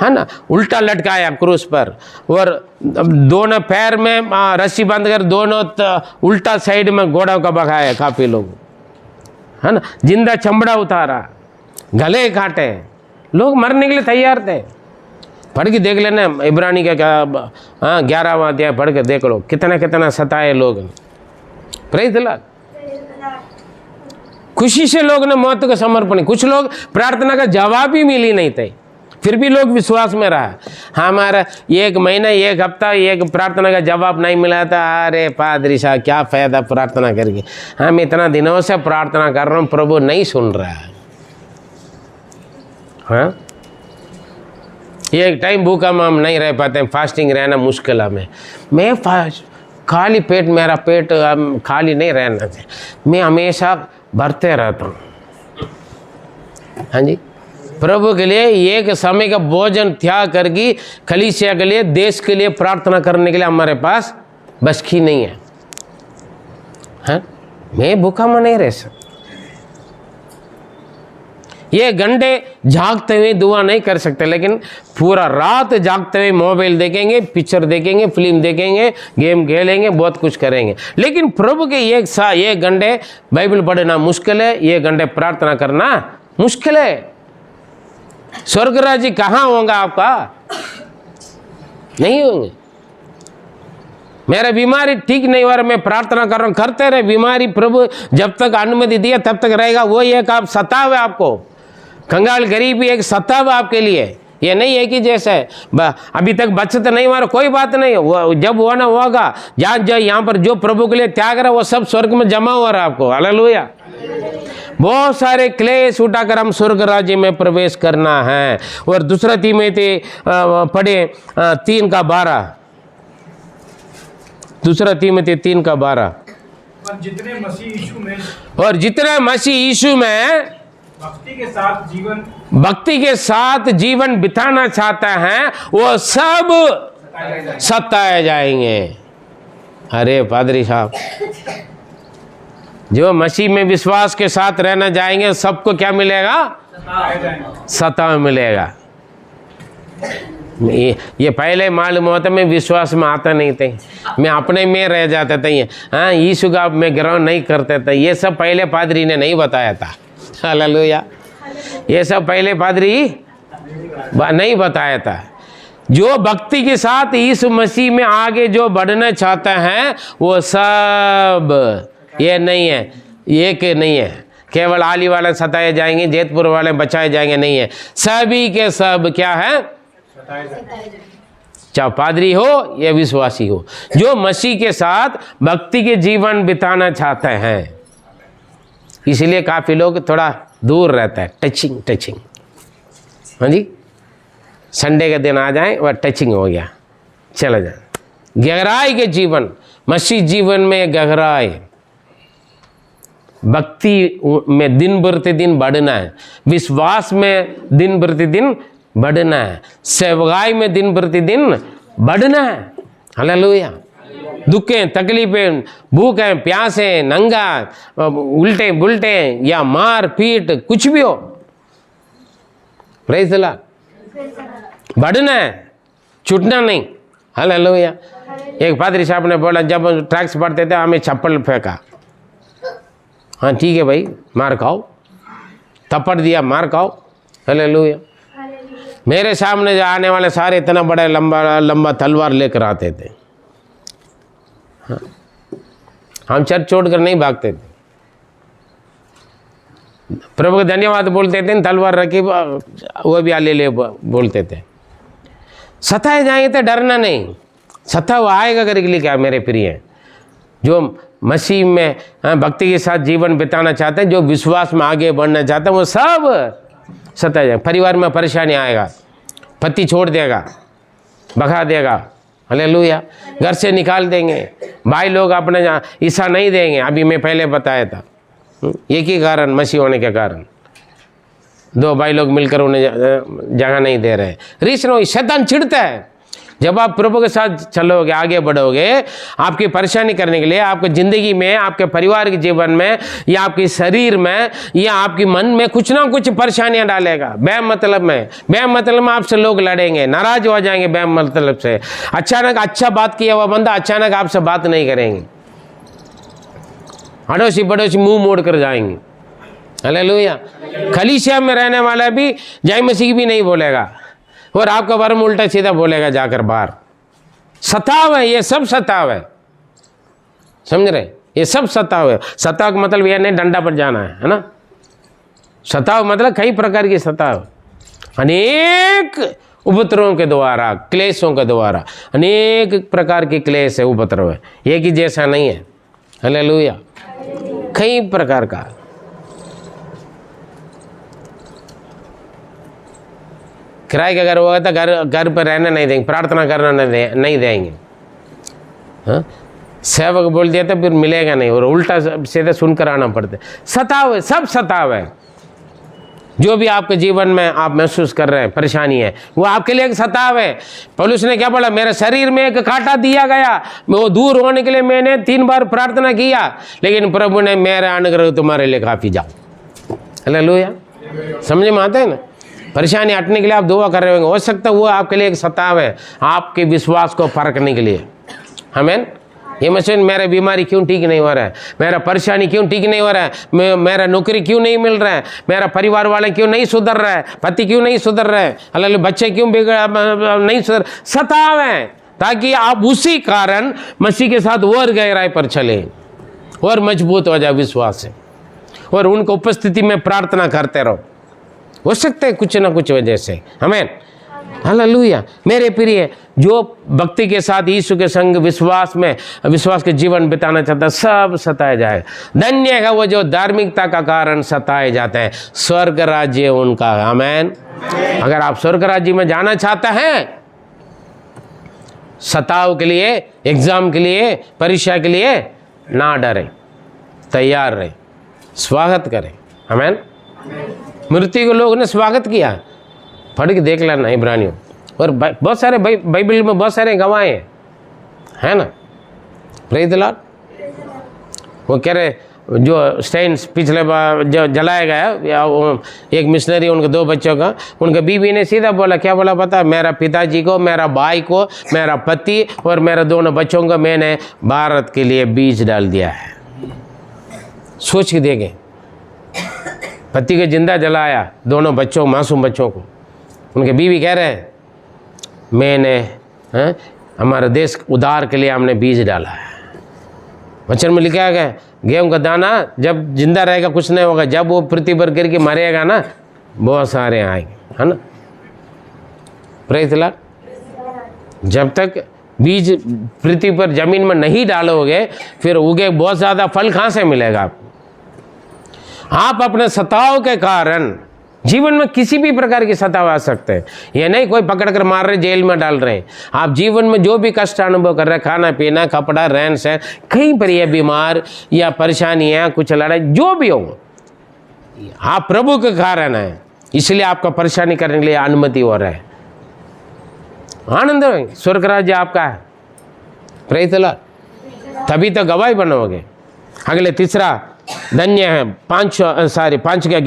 है ना? उल्टा लटकाया क्रूस पर, और दोनों पैर में रस्सी बांधकर दोनों उल्टा साइड में घोड़ा का बगाया काफी लोग, है ना? जिंदा चमड़ा उतारा, गले काटे, लोग मरने के लिए तैयार थे। पढ़ के देख लेना, इब्रानी का 11वां अध्याय पढ़ के देख लो, कितना कितना सताए लोग। Praise the Lord. खुशी से लोग ने मौत को समर्पण। कुछ लोग प्रार्थना का जवाब ही मिली नहीं थे, फिर भी लोग विश्वास में रहा। हमारा 1 महीना 1 हफ्ता एक प्रार्थना का जवाब नहीं मिला था, अरे पादरी साहब क्या फायदा प्रार्थना करके, हम इतना दिनों से प्रार्थना कर रहा हूँ, प्रभु नहीं सुन रहा है। हाँ, एक टाइम भूखा में हम नहीं रह पाते हैं, फास्टिंग रहना मुश्किल है। मैं खाली पेट, मेरा पेट खाली नहीं रहना चाहिए, मैं हमेशा भरते रहता हूँ। हाँ जी, प्रभु के लिए एक समय का भोजन त्याग करके कलीसिया के लिए, देश के लिए प्रार्थना करने के लिए हमारे पास बस की नहीं है, हाँ? मैं भूखा में नहीं रह सकता। ये घंटे जागते हुए दुआ नहीं कर सकते, लेकिन पूरा रात जागते हुए मोबाइल देखेंगे, पिक्चर देखेंगे, फिल्म देखेंगे, गेम खेलेंगे, बहुत कुछ करेंगे। लेकिन प्रभु के एक घंटे बाइबल पढ़ना मुश्किल है, एक घंटे प्रार्थना करना मुश्किल है। स्वर्ग राज्य कहाँ होगा आपका? नहीं होंगे। मेरा बीमारी ठीक नहीं हो रहा, मैं प्रार्थना कर रहा हूँ, करते रहे। बीमारी प्रभु जब तक अनुमति दिया तब तक रहेगा। वो एक आप सताव है, आपको कंगाल गरीबी एक सताव आपके लिए। ये नहीं है कि जैसे अभी तक बचत नहीं मारो, कोई बात नहीं, वो जब होना होगा। यहाँ पर जो प्रभु के लिए त्याग रहा है वो सब स्वर्ग में जमा हो रहा है आपको। हालेलुया। बहुत सारे क्लेश उठाकर हम स्वर्ग राज्य में प्रवेश करना है। और दूसरा तीमुथी पढ़े 3:12, दूसरा तीमुथी 3:12। और जितने मसीह यीशु में भक्ति के साथ जीवन बिताना चाहता है, वो सब सताए जाएंगे। अरे पादरी साहब, जो मसीह में विश्वास के साथ रहना जाएंगे सबको क्या मिलेगा? सताव मिलेगा। ये पहले मालूम होता, मैं विश्वास में आता नहीं थे, मैं अपने में रह जाता था। हाँ, यीशु का मैं ग्रहण नहीं करते थे। ये सब पहले पादरी ने नहीं बताया था। हालेलुया। ये सब पहले पादरी नहीं बताया था। जो भक्ति के साथ यीशु मसीह में आगे जो बढ़ना चाहता है वो सब, ये नहीं है, एक नहीं है केवल आली वाले सताए जाएंगे, जैतपुर वाले बचाए जाएंगे, नहीं है। सभी के सब क्या है? चाहे पादरी हो या विश्वासी हो, जो मसीह के साथ भक्ति के जीवन बिताना चाहते हैं। इसलिए काफ़ी लोग थोड़ा दूर रहता है, टचिंग। हाँ जी, संडे के दिन आ जाए वह टचिंग हो गया, चला जाए। गहराई के जीवन, मसीह जीवन में गहराई, भक्ति में दिन प्रतिदिन बढ़ना है, विश्वास में दिन प्रतिदिन बढ़ना है, सेवकाई में दिन प्रतिदिन बढ़ना है। हालेलुया। दुखें, तकलीफें, भूखें, प्यासें, नंगा, उल्टे बुलटे या मार पीट कुछ भी हो, प्रेज़ द लॉर्ड, बढ़ना है, छूटना नहीं। हालेलुया। एक पादरी साहब ने बोला, जब ट्रैक्स पढ़ते थे हमें चप्पल फेंका। हाँ ठीक है भाई, मार खाओ, थप्पड़ दिया, मार खाओ। हालेलुया। मेरे सामने जो आने वाले सारे इतना बड़ा लंबा तलवार लेकर आते थे। हाँ, हम चर्च छोड़कर नहीं भागते थे, प्रभु को धन्यवाद बोलते थे, तलवार रखी वो भी आले ले बोलते थे। सताए जाएंगे तो डरना नहीं, सता वो आएगा करने के लिए क्या मेरे प्रिय, जो मसीह में भक्ति के साथ जीवन बिताना चाहते हैं, जो विश्वास में आगे बढ़ना चाहते हैं, वो सब सताए जाएंगे। परिवार में परेशानी आएगा, पति छोड़ देगा, भगा देगा। हालेलुया। घर से निकाल देंगे, भाई लोग अपने हिस्सा नहीं देंगे। अभी मैं पहले बताया था, एक ही कारण, मसीह होने के कारण दो भाई लोग मिलकर उन्हें जगह नहीं दे रहे। रीसन शैतान चिढ़ता है। जब आप प्रभु के साथ चलोगे, आगे बढ़ोगे, आपकी परेशानी करने के लिए, आपकी ज़िंदगी में, आपके परिवार के जीवन में, या आपके शरीर में, या आपके मन में कुछ ना कुछ परेशानियां डालेगा। बेमतलब में आपसे लोग लड़ेंगे, नाराज हो जाएंगे बेमतलब से। अचानक अच्छा बात किया हुआ बंदा अचानक आपसे बात नहीं करेंगे, अड़ोसी बड़ोसी मुंह मोड़ कर जाएंगे। हालेलुया। कलीसिया में रहने वाला भी जय मसीह भी नहीं बोलेगा, और आपका वर्म उल्टा सीधा बोलेगा जाकर बाहर। सताव है, ये सब सताव है, समझ रहे? ये सब सताव है। सताव का मतलब यह नहीं डंडा पर जाना है ना। सताव मतलब कई प्रकार की सताव, अनेक उपद्रवों के द्वारा, क्लेशों के द्वारा, अनेक प्रकार के क्लेश है, उपद्रव है, एक ही जैसा नहीं है। हालेलुया। कई प्रकार का। किराए का घर होगा तो घर पर रहना नहीं देंगे, प्रार्थना करना नहीं देंगे। हाँ, सेवक बोल दिया तो फिर मिलेगा नहीं, और उल्टा सीधे सुनकर आना पड़ता है। सताव है, सब सताव है। जो भी आपके जीवन में आप महसूस कर रहे हैं परेशानी है, वो आपके लिए एक सताव है। पौलुस ने क्या बोला, मेरे शरीर में एक कांटा दिया गया, वो दूर होने के लिए मैंने 3 बार प्रार्थना किया, लेकिन प्रभु ने मेरा अनुग्रह तुम्हारे लिए काफी, जाओ। हालेलुया। समझ में आता है ना? परेशानी हटने के लिए आप दुआ कर रहे होंगे, हो सकता है वो आपके लिए एक सताव है, आपके विश्वास को परखने के लिए। आमीन। ये मशीन, मेरा बीमारी क्यों ठीक नहीं हो रहा है, मेरा परेशानी क्यों ठीक नहीं हो रहा है, मेरा नौकरी क्यों नहीं मिल रहा है, मेरा परिवार वाले क्यों नहीं सुधर रहा है, पति क्यों नहीं सुधर रहा है, अल्लाह बच्चे क्यों नहीं सुधर, सताव है, ताकि आप उसी कारण मसीह के साथ और गहराई पर चले और मजबूत हो जाए विश्वास से, और उनको उपस्थिति में प्रार्थना करते रहो। हो सकता है कुछ ना कुछ वजह से। आमीन। हालेलुया। मेरे प्रिय, जो भक्ति के साथ यीशु के संग विश्वास के जीवन बिताना चाहता है, सब सताए जाए। धन्य है वो जो धार्मिकता का कारण सताए जाते हैं, स्वर्ग राज्य उनका। आमीन। अगर आप स्वर्ग राज्य में जाना चाहते हैं, सताव के लिए, एग्जाम के लिए, परीक्षा के लिए ना डरे, तैयार रहे, स्वागत करें। आमीन। मृत्यु के लोगों ने स्वागत किया, पढ़ के देख लेना इब्रानियों, और बहुत सारे बाइबल में बहुत सारे गवाह हैं ना। Praise the Lord. वो कह रहे, जो स्टेन्स पिछले बार जो जलाया गया, एक मिशनरी, उनके 2 बच्चों का, उनके बीवी ने सीधा बोला, क्या बोला पता, मेरा पिताजी को, मेरा भाई को, मेरा पति और मेरे दोनों बच्चों को मैंने भारत के लिए बीज डाल दिया है। सोच के देखें, पति को जिंदा जलाया, दोनों बच्चों, मासूम बच्चों को। उनके बीवी कह रहे हैं, मैंने हमारे देश उद्धार के लिए हमने बीज डाला है। वचन में लिखा गया, गेहूं का दाना जब जिंदा रहेगा कुछ नहीं होगा, जब वो पृथ्वी पर गिर के मरेगा ना, बहुत सारे आएंगे, है ना। Praise the Lord. जब तक बीज पृथ्वी पर जमीन में नहीं डालोगे, फिर उगे बहुत ज़्यादा फल कहाँ से मिलेगा आपको? आप अपने सताव के कारण, जीवन में किसी भी प्रकार की सताव आ सकते हैं, ये नहीं कोई पकड़ कर मार रहे, जेल में डाल रहे हैं। आप जीवन में जो भी कष्ट अनुभव कर रहे हैं, खाना पीना, कपड़ा, रहन सहन, कहीं पर यह बीमार या परेशानियाँ, कुछ लड़ाई, जो भी हो, आप प्रभु के कारण है, इसलिए आपका परेशानी करने के लिए अनुमति हो रहा है। आनंद हो, स्वर्ग राज्य आपका है। Praise the Lord. तभी तो गवाही बनोगे। अगले तीसरा, धन्य है, 5 का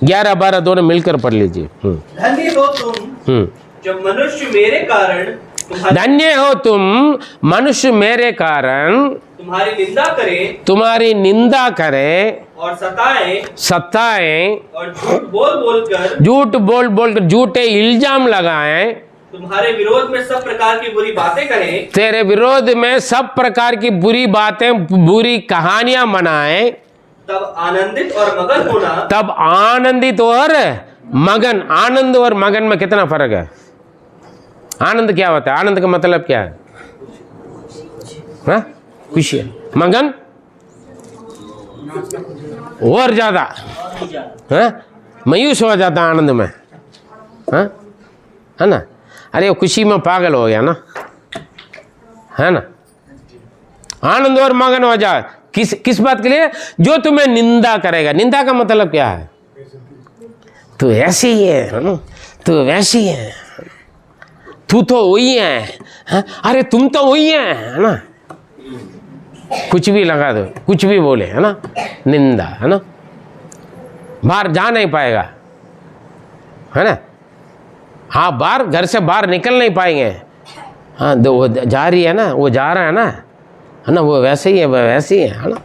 11 12 दोनों मिलकर पढ़ लीजिए। धन्य हो तुम जब मनुष्य मेरे कारण धन्य हो तुम मनुष्य मेरे कारण तुम्हारी निंदा करें और सताएं और झूठ बोल बोलकर झूठे इल्जाम लगाएं, तुम्हारे विरोध में सब प्रकार की बुरी बातें करें, तेरे विरोध में सब प्रकार की बुरी बातें, बुरी कहानियां बनाएं, तब आनंदित और मगन होना। तब आनंदित और मगन। आनंद और मगन में कितना फर्क है? आनंद क्या होता है? आनंद का मतलब क्या है? खुशी। मगन और ज्यादा मायूस हो जाता है आनंद में, है ना। अरे वो खुशी में पागल हो गया ना, है ना। आनंद और मगन हो जाए किस बात के लिए? जो तुम्हें निंदा करेगा। निंदा का मतलब क्या है? तू ऐसी ही है, तू वैसी है, तू तो वही है, अरे तुम तो वही है ना। कुछ भी लगा दो, कुछ भी बोले, है ना। निंदा, है ना। बाहर जा नहीं पाएगा, है ना। हाँ, बाहर घर से बाहर निकल नहीं पाएंगे। हाँ, वो जा रही है ना, वो जा रहा है ना, है ना, वो वैसे ही है, वो वैसे ही है ना।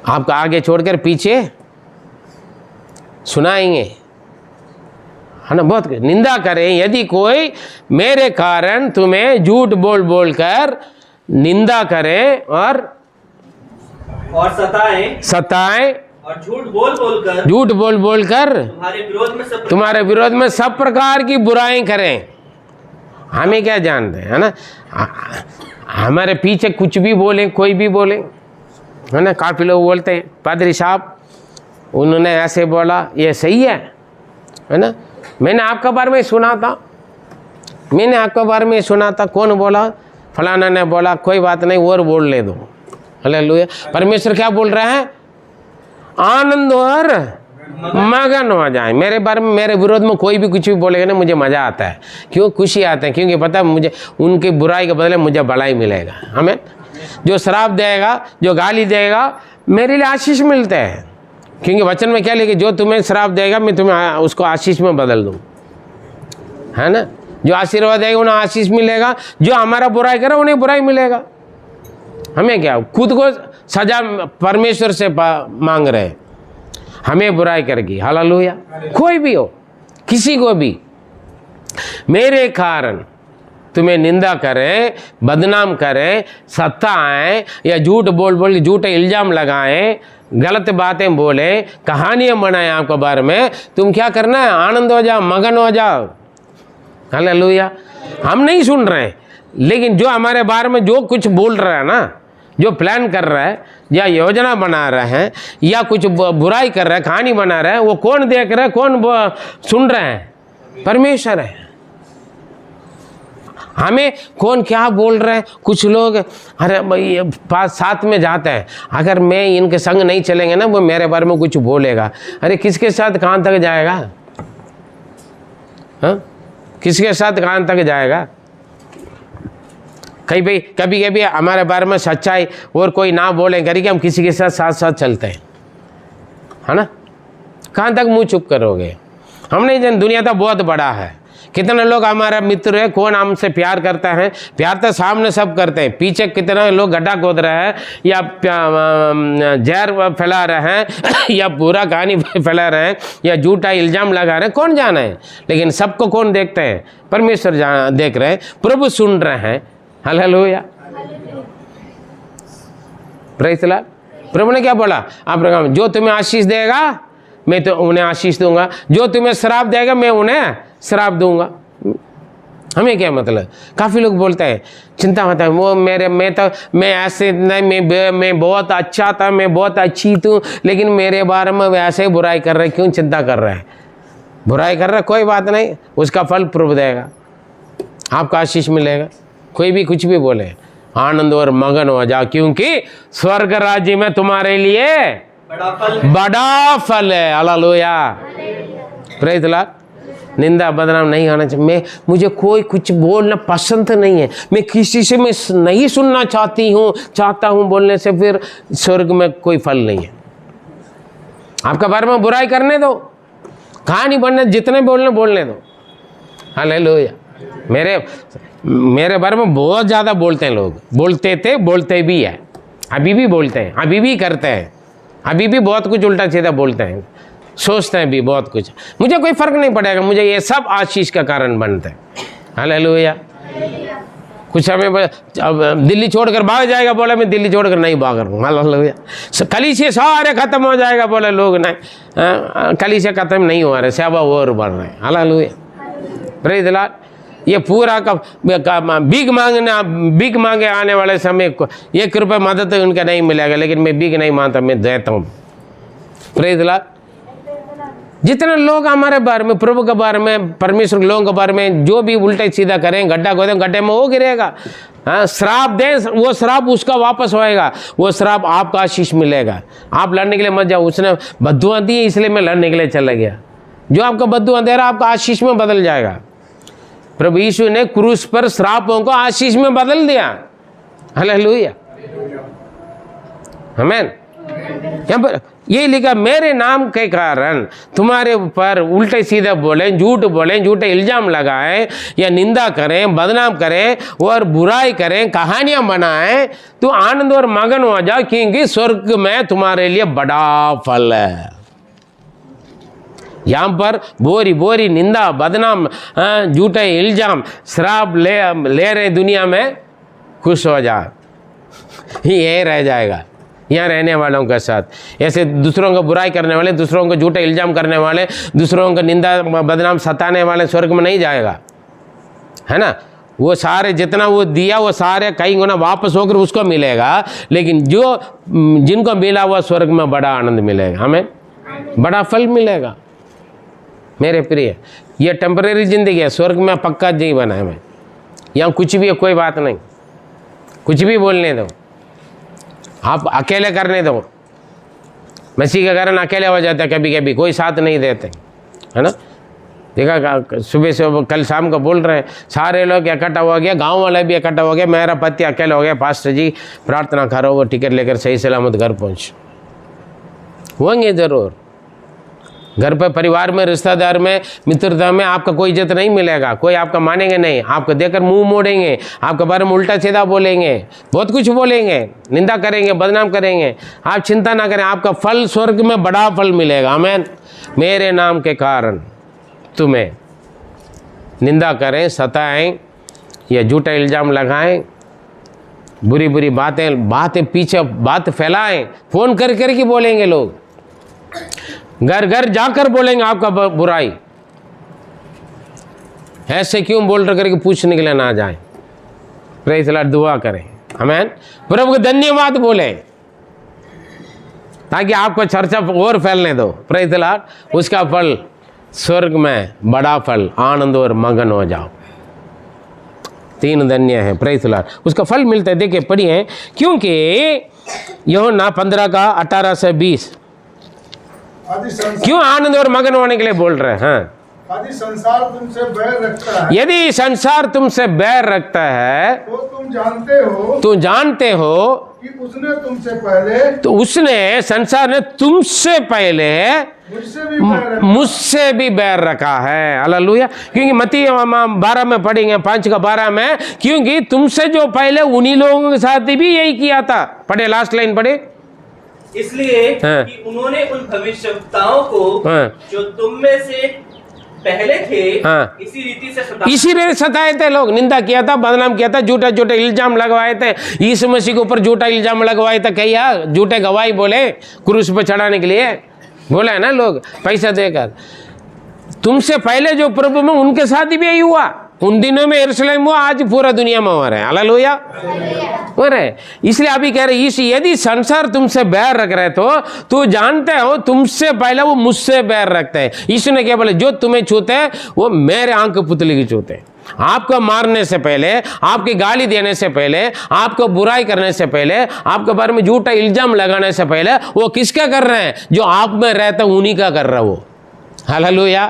आपका आगे छोड़कर पीछे सुनाएंगे, है ना। बहुत निंदा करें यदि कोई मेरे कारण तुम्हें झूठ बोल बोल कर निंदा करे और सताएं और झूठ बोल बोल कर तुम्हारे विरोध में सब प्रकार की बुराई करें। हमें क्या जानते हैं, है ना। हमारे पीछे कुछ भी बोले, कोई भी बोले, है ना। काफ़ी लोग बोलते हैं, पादरी साहब उन्होंने ऐसे बोला, ये सही है ना। मैंने आपके बारे में सुना था, कौन बोला? फलाना ने बोला, कोई बात नहीं, और बोल ले दो। हालेलुया। परमेश्वर क्या बोल रहा है? आनंद और मगन हो जाए। मेरे बारे में, मेरे विरोध में कोई भी कुछ भी बोलेगा ना, मुझे मज़ा आता है। क्यों? खुशी आता है, क्योंकि पता है मुझे उनकी बुराई के बदले मुझे भलाई मिलेगा। हमें जो श्राप देगा, जो गाली देगा, मेरे लिए आशीष मिलते हैं। क्योंकि वचन में क्या लिखे, जो तुम्हें श्राप देगा मैं तुम्हें उसको आशीष में बदल दूँ, है ना। जो आशीर्वाद देगा उन्हें आशीष मिलेगा, जो हमारा बुराई करे उन्हें बुराई मिलेगा। हमें क्या, खुद को सजा परमेश्वर से मांग रहे, हमें बुराई करके। हालेलुया। कोई भी हो, किसी को भी मेरे कारण तुम्हें निंदा करें, बदनाम करें, सताएं या झूठ बोल झूठे इल्जाम लगाएं, गलत बातें बोले, कहानियां बनाएं आपके बारे में, तुम क्या करना है? आनंद हो जाओ, मगन हो जाओ। हालेलुया। हम नहीं सुन रहे हैं, लेकिन जो हमारे बारे में जो कुछ बोल रहा है ना, जो प्लान कर रहा है या योजना बना रहा है या कुछ बुराई कर रहा है, कहानी बना रहा है, वो कौन देख रहा है, कौन सुन रहा है? परमेश्वर है। हमें कौन क्या बोल रहे हैं? कुछ लोग अरे भाई पास साथ में जाते हैं, अगर मैं इनके संग नहीं चलेंगे ना, वो मेरे बारे में कुछ बोलेगा। अरे किसके साथ कहाँ तक जाएगा? हाँ, किसके साथ कहाँ तक जाएगा? कभी कभी हमारे बारे में सच्चाई और कोई ना बोले करके हम किसी के साथ साथ साथ चलते हैं, है ना। कहाँ तक मुंह चुप करोगे? हम नहीं जानते, दुनिया तो बहुत बड़ा है। कितने लोग हमारा मित्र है, कौन हमसे प्यार करता है? प्यार तो सामने सब करते हैं, पीछे कितने लोग गड्ढा खोद रहे हैं या जहर फैला रहे हैं या पूरा कहानी फैला रहे हैं या झूठा इल्जाम लगा रहे हैं, कौन जाना है? लेकिन सबको कौन देखते हैं? परमेश्वर देख रहे हैं, प्रभु सुन रहे हैं। हालेलुया। Praise the Lord. प्रभु ने क्या बोला? आप जो तुम्हें आशीष देगा मैं तो उन्हें आशीष दूंगा, जो तुम्हें श्राप देगा मैं उन्हें श्राप दूंगा। हमें क्या मतलब? काफ़ी लोग बोलते हैं चिंता मत है, वो मैं ऐसे नहीं, मैं बहुत अच्छा था, मैं बहुत अच्छी थी, लेकिन मेरे बारे में वैसे ही बुराई कर रहे, क्यों चिंता कर रहे हैं? बुराई कर रहे, कोई बात नहीं, उसका फल प्रभु देगा, आपका आशीष मिलेगा। कोई भी कुछ भी बोले, आनंद और मगन हो जाओ, क्योंकि स्वर्ग राज्य में तुम्हारे लिए बड़ा फल है। हालेलुया। Praise the Lord. निंदा बदनाम नहीं होना चाहिए। मुझे कोई कुछ बोलना पसंद नहीं है, मैं किसी से मैं नहीं सुनना चाहता हूँ बोलने से फिर स्वर्ग में कोई फल नहीं है। आपका बारे में बुराई करने दो, कहानी बनने, जितने बोलने दो। हालेलुया। मेरे बारे में बहुत ज़्यादा बोलते हैं लोग, बोलते थे, बोलते भी है, अभी भी बोलते हैं, अभी भी करते हैं, अभी भी बहुत कुछ उल्टा सीधा बोलते हैं, सोचते हैं भी बहुत कुछ। मुझे कोई फ़र्क नहीं पड़ेगा, मुझे ये सब आशीष का कारण बनते हैं। हालेलुया। कुछ हमें दिल्ली छोड़कर भाग जाएगा, बोला मैं दिल्ली छोड़कर नहीं भाग रहा हूँ। हालेलुया। कलीसिया सारे ख़त्म हो जाएगा, बोले लोग नहीं, कलीसिया ख़त्म नहीं हो रहे, सेवा और बढ़ रहे हैं। हालेलुया। Praise the Lord. ये पूरा का भीख मांगे आने वाले समय को 1 रुपये मदद उनका नहीं मिलेगा, लेकिन मैं भीख नहीं मांगता, मैं देता हूँ। Praise the Lord. जितने लोग हमारे बारे में, प्रभु के बारे में, परमेश्वर के लोगों के बारे में जो भी उल्टा सीधा करें, गड्ढा खोदें, गड्ढे में वो गिरेगा। हाँ, श्राप दें, वो श्राप उसका वापस होएगा, वो श्राप आपका आशीष मिलेगा। आप लड़ने के लिए मत जाओ, उसने बद्दुआ दी इसलिए मैं लड़ने के लिए चला गया। जो आपका बद्दुआ दे रहा आपका आशीष में बदल जाएगा। प्रभु यीशु ने क्रूस पर श्रापों को आशीष में बदल दिया। हालेलुया। आमीन। यहाँ पर ये लिखा, मेरे नाम के कारण तुम्हारे ऊपर उल्टे सीधे बोले, झूठे इल्जाम लगाएं या निंदा करें, बदनाम करें और बुराई करें, कहानियां बनाएं, तो आनंद और मगन हो जाओ, क्योंकि स्वर्ग में तुम्हारे लिए बड़ा फल है। यहाँ पर बोरी निंदा, बदनाम, झूठे इल्जाम, श्राप ले रहे दुनिया में, खुश हो जा, ये रह जाएगा यहाँ रहने वालों के साथ। ऐसे दूसरों को बुराई करने वाले, दूसरों को झूठे इल्जाम करने वाले, दूसरों को निंदा बदनाम सताने वाले स्वर्ग में नहीं जाएगा, है ना। वो सारे जितना वो दिया वो सारे कई गुना वापस होकर उसको मिलेगा, लेकिन जो जिनको मिला हुआ स्वर्ग में बड़ा आनंद मिलेगा, हमें बड़ा फल मिलेगा। मेरे प्रिय, ये टेम्परेरी जिंदगी है, स्वर्ग में पक्का जीवन है। हमें यहाँ कुछ भी है, कोई बात नहीं, कुछ भी बोलने दो, आप अकेले करने दो, मसीह के कारण अकेले हो जाते हैं, कभी कभी कोई साथ नहीं देते, है ना। देखा सुबह से कल शाम को बोल रहे हैं, सारे लोग इकट्ठा हो गया, गांव वाले भी इकट्ठा हो गया, मेरा पति अकेले हो गया, पास्टर जी प्रार्थना करो वो टिकट लेकर सही सलामत घर पहुँच। होंगे ज़रूर, घर पर परिवार में, रिश्तेदार में, मित्रता में आपका कोई इज्जत नहीं मिलेगा, कोई आपका मानेंगे नहीं, आपको देखकर मुंह मोड़ेंगे, आपके बारे में उल्टा सीधा बोलेंगे, बहुत कुछ बोलेंगे, निंदा करेंगे, बदनाम करेंगे। आप चिंता ना करें, आपका फल स्वर्ग में बड़ा फल मिलेगा। आमीन। मेरे नाम के कारण तुम्हें निंदा करें, सताएं या झूठा इल्ज़ाम लगाएं, बुरी बुरी बातें पीछे बात फैलाएं, फ़ोन कर के बोलेंगे लोग, घर घर जाकर बोलेंगे आपका बुराई। ऐसे क्यों बोल रहे करके पूछने के लिए ना जाए। प्रेज़ द लॉर्ड, दुआ करें। आमीन। प्रभु को धन्यवाद बोले ताकि आपको चर्चा और फैलने दो। Praise the Lord. उसका फल स्वर्ग में बड़ा फल, आनंद और मगन हो जाओ। 3 धन्य है। Praise the Lord. उसका फल मिलता है। देखिए पढ़िए, क्योंकि यूहन्ना 15 का 18 से 20 क्यों आनंद और मगन होने के लिए बोल रहे हैं। हाँ, यदि संसार तुमसे बैर रखता है, यदि संसार तुमसे बैर रखता है तो तुम जानते हो कि उसने तुमसे पहले, तो उसने, संसार ने तुमसे पहले मुझसे भी बैर रखा है। हालेलुया। क्योंकि मत्ती 12 में पढ़ेंगे, 5 का 12 में, क्योंकि तुमसे जो पहले उन्हीं लोगों के साथ भी यही किया था। पढ़े, लास्ट लाइन पढ़े। इसलिए हाँ। कि उन्होंने उन भविष्यवक्ताओं को हाँ। जो तुम में से पहले थे, हाँ। इसी रीति से सताए थे लोग, निंदा किया था, बदनाम किया था, झूठा झूठे इल्जाम लगवाए थे। यीशु मसीह के ऊपर झूठा इल्जाम लगवाए थे, कहिया झूठे गवाही बोले क्रूस पर चढ़ाने के लिए, बोला है ना लोग पैसा देकर। तुमसे पहले जो प्रभु में, उनके साथ भी यही हुआ। उन दिनों में यरूशलेम हुआ, आज पूरा दुनिया में हो रहा है। हालेलुया हो रहा है। इसलिए अभी कह रहे यदि संसार तुमसे बैर रख रहे तो जानते हो तुमसे पहले वो मुझसे बैर रखते हैं। यीशु ने क्या बोले, जो तुम्हें छूते हैं वो मेरे आंख पुतली की छूते हैं। आपको मारने से पहले, आपकी गाली देने से पहले, आपको बुराई करने से पहले, आपके बारे में झूठा इल्जाम लगाने से पहले वो किसका कर रहे हैं? जो आप में रहता है उन्हीं का कर रहा है वो। हालेलुया।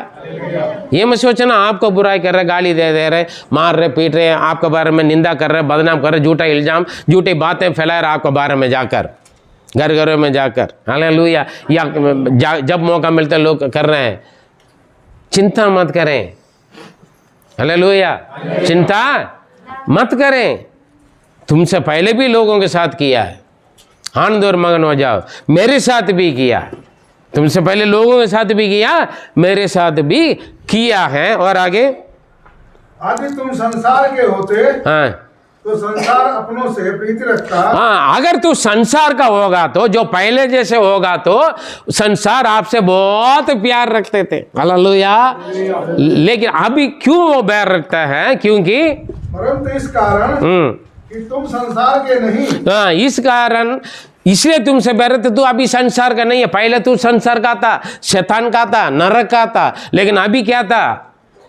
ये मत सोचना आपको बुराई कर रहे, गाली दे रहे, मार रहे, पीट रहे, आपके बारे में निंदा कर रहे, बदनाम कर रहे, झूठा इल्जाम, झूठी बातें फैला रहे आपके बारे में जाकर, घर घरों में जाकर। हालेलुया। या जब मौका मिलता है लोग कर रहे हैं। चिंता मत करें। हालेलुया। चिंता मत करें, तुमसे पहले भी लोगों के साथ किया है। आनंद और मगन हो जाओ, मेरे साथ भी किया, तुमसे पहले लोगों के साथ भी किया, मेरे साथ भी किया है। और आगे, यदि तुम संसार के होते, हाँ, तो संसार अपनों से प्रीति रखता। हाँ, अगर तू संसार का होगा तो, जो पहले जैसे होगा तो संसार आपसे बहुत प्यार रखते थे। हालेलुया। लेकिन अभी क्यों वो बैर रखता है? क्योंकि परंतु इस कारण कि तुम संसार के नहीं। हाँ, इस कारण, इसलिए तुमसे बैर रखते। तू अभी संसार का नहीं है, पहले तू संसार का था, शैतान का था, नरक का था। लेकिन अभी क्या था?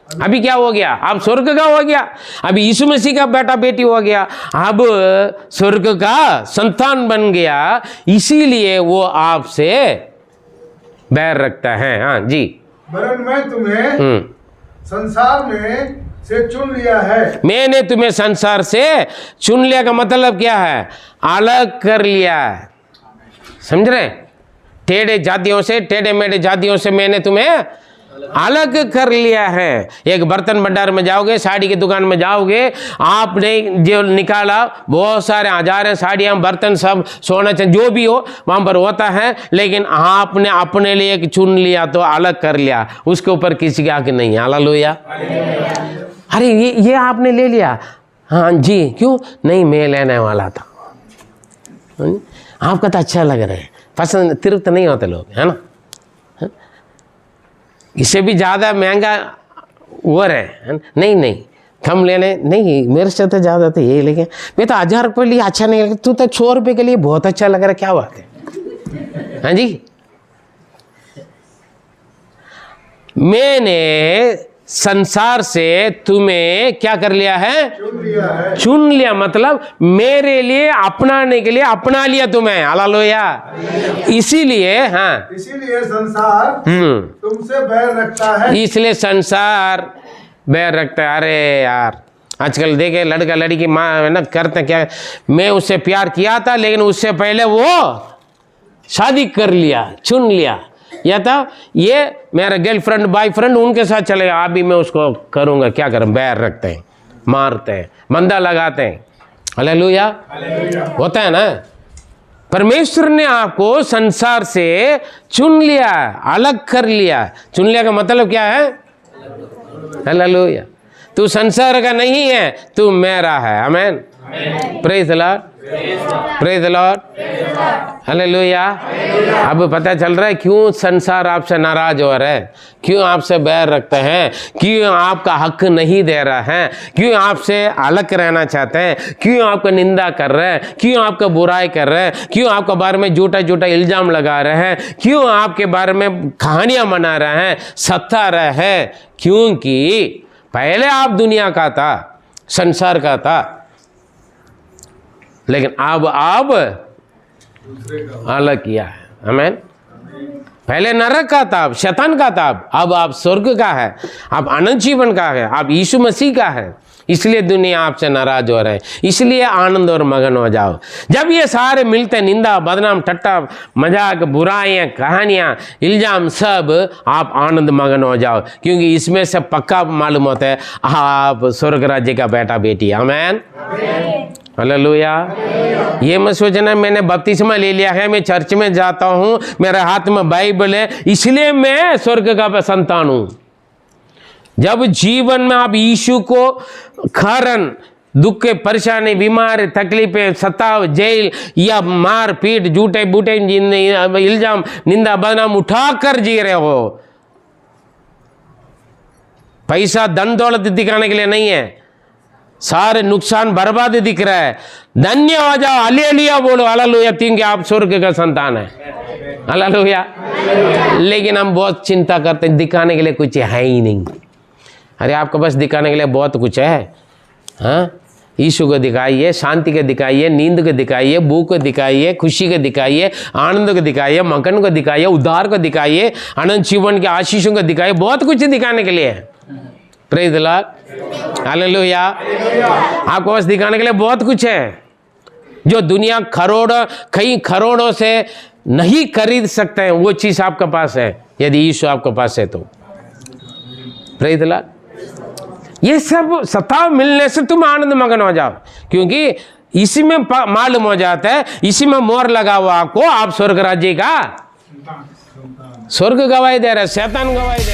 अभी क्या हो गया? अब स्वर्ग का हो गया। अभी यीशु मसीह का बेटा बेटी हो गया, अब स्वर्ग का संतान बन गया। इसीलिए वो आपसे बैर रखता है। हाँ जी। वरन मैं तुम्हें संसार में से चुन लिया है। मैंने तुम्हें संसार से चुन लिया का मतलब क्या है? अलग कर लिया है। समझ रहे? टेढ़े जातियों से, टेढ़े मेढ़े जातियों से मैंने तुम्हें अलग कर लिया है। एक बर्तन भंडार में जाओगे, साड़ी की दुकान में जाओगे, आपने जो निकाला बहुत सारे हजारें साड़ियाँ, बर्तन, सब सोना चांदी जो भी हो वहाँ पर होता है, लेकिन आपने अपने लिए एक चुन लिया तो अलग कर लिया, उसके ऊपर किसी का हक नहीं। हालेलुया। अरे ये आपने ले लिया, हाँ जी, क्यों नहीं, मैं लेने वाला था। आपका तो अच्छा लग रहा है, पसंद, तृप्त नहीं होते लोग, है ना। इससे भी ज़्यादा महंगा वो है, नहीं नहीं कम लेने, नहीं मेरे से तो ज़्यादा तो यही, लेकिन मैं तो 1000 रुपये लिए अच्छा नहीं लगा, तू तो 100 रुपये के लिए बहुत अच्छा लग रहा है, क्या बात है? हाँ जी। मैंने संसार से तुम्हें क्या कर लिया है? चुन लिया है। चुन लिया मतलब मेरे लिए अपनाने के लिए अपना लिया तुम्हें। हालेलुया। इसीलिए हाँ, इसीलिए संसार तुमसे बैर रखता है। इसलिए संसार बैर रखता है। अरे यार, आजकल देखे लड़का लड़की माँ है ना करते क्या, मैं उससे प्यार किया था लेकिन उससे पहले वो शादी कर लिया, चुन लिया, या था ये मेरा गर्लफ्रेंड बॉयफ्रेंड उनके साथ चलेगा, अभी मैं उसको करूँगा, क्या करूँ? बैर रखते हैं, मारते हैं, मंदा लगाते हैं। हालेलुया। होता है ना। परमेश्वर ने आपको संसार से चुन लिया, अलग कर लिया। चुन लिया का मतलब क्या है? हालेलुया। तू संसार का नहीं है, तू मेरा है। Amen. Praise the Lord, praise the Lord, hallelujah. अब पता चल रहा है क्यों संसार आपसे नाराज हो रहा है, क्यों आपसे बैर रखते हैं, क्यों आपका हक नहीं दे रहा है, क्यों आपसे अलग रहना चाहते हैं, क्यों आपका निंदा कर रहे हैं, क्यों आपका बुराई कर रहे हैं, क्यों आपके बारे में झूठा झूठा इल्जाम लगा रहे हैं, क्यों आपके बारे में कहानियां बना रहे हैं, सता रहे हैं। क्योंकि पहले आप दुनिया का था, संसार का था, लेकिन अब आप अलग किया है। आमीन। पहले नरक का था, अब शैतान का था, अब आप स्वर्ग का है, आप अनंत जीवन का है, आप यीशु मसीह का है। इसलिए दुनिया आपसे नाराज हो रहे हैं। इसलिए आनंद और मगन हो जाओ। जब ये सारे मिलते, निंदा, बदनाम, ठट्टा, मजाक, बुराइयां, कहानियां, इल्जाम, सब, आप आनंद मगन हो जाओ, क्योंकि इसमें से पक्का मालूम होता है आप स्वर्ग राज्य का बेटा बेटी। आमीन। हालेलुया। ये मत सोचना मैंने बपतिस्मा ले लिया है, मैं चर्च में जाता हूँ, मेरे हाथ में बाइबल है, इसलिए मैं स्वर्ग का संतान हूँ। जब जीवन में आप यीशु को कारण दुख, परेशानी, बीमारी, तकलीफें, सताव, जेल या मार पीट, झूठे बूटे इल्जाम, निंदा, बदनाम उठा कर जी रहे हो, पैसा धन दौलत दिखाने के लिए नहीं है, सारे नुकसान बर्बाद दिख रहा है, धन्य हो जाओ, हालेलुया बोलो, हालेलुया, क्योंकि आप स्वर्ग का संतान है। हालेलुया। लेकिन हम बहुत चिंता करते हैं, दिखाने के लिए कुछ है ही नहीं। अरे आपके पास दिखाने के लिए बहुत कुछ है। हाँ, यीशु को दिखाइए, शांति को दिखाइए, नींद को दिखाइए, भूख को दिखाइए, खुशी को दिखाइए, आनंद को दिखाइए, मगन को दिखाइए, उद्धार को दिखाइए, अनंत जीवन के आशीषों को दिखाइए, बहुत कुछ दिखाने के लिए है। Praise the Lord, hallelujah. आपको बस दिखाने के लिए बहुत कुछ है जो दुनिया कई खरोड़ों से नहीं खरीद सकते हैं, वो चीज आपके पास है यदि यीशु आपके पास है तो। Praise the Lord. ये सब सत्ता मिलने से तुम आनंद मगन हो जाओ, क्योंकि इसी में मालूम हो जाता है, इसी में मोहर लगा हुआ आपको, आप स्वर्ग राज्य का, स्वर्ग गवाही दे रहा है, शैतान गवाही दे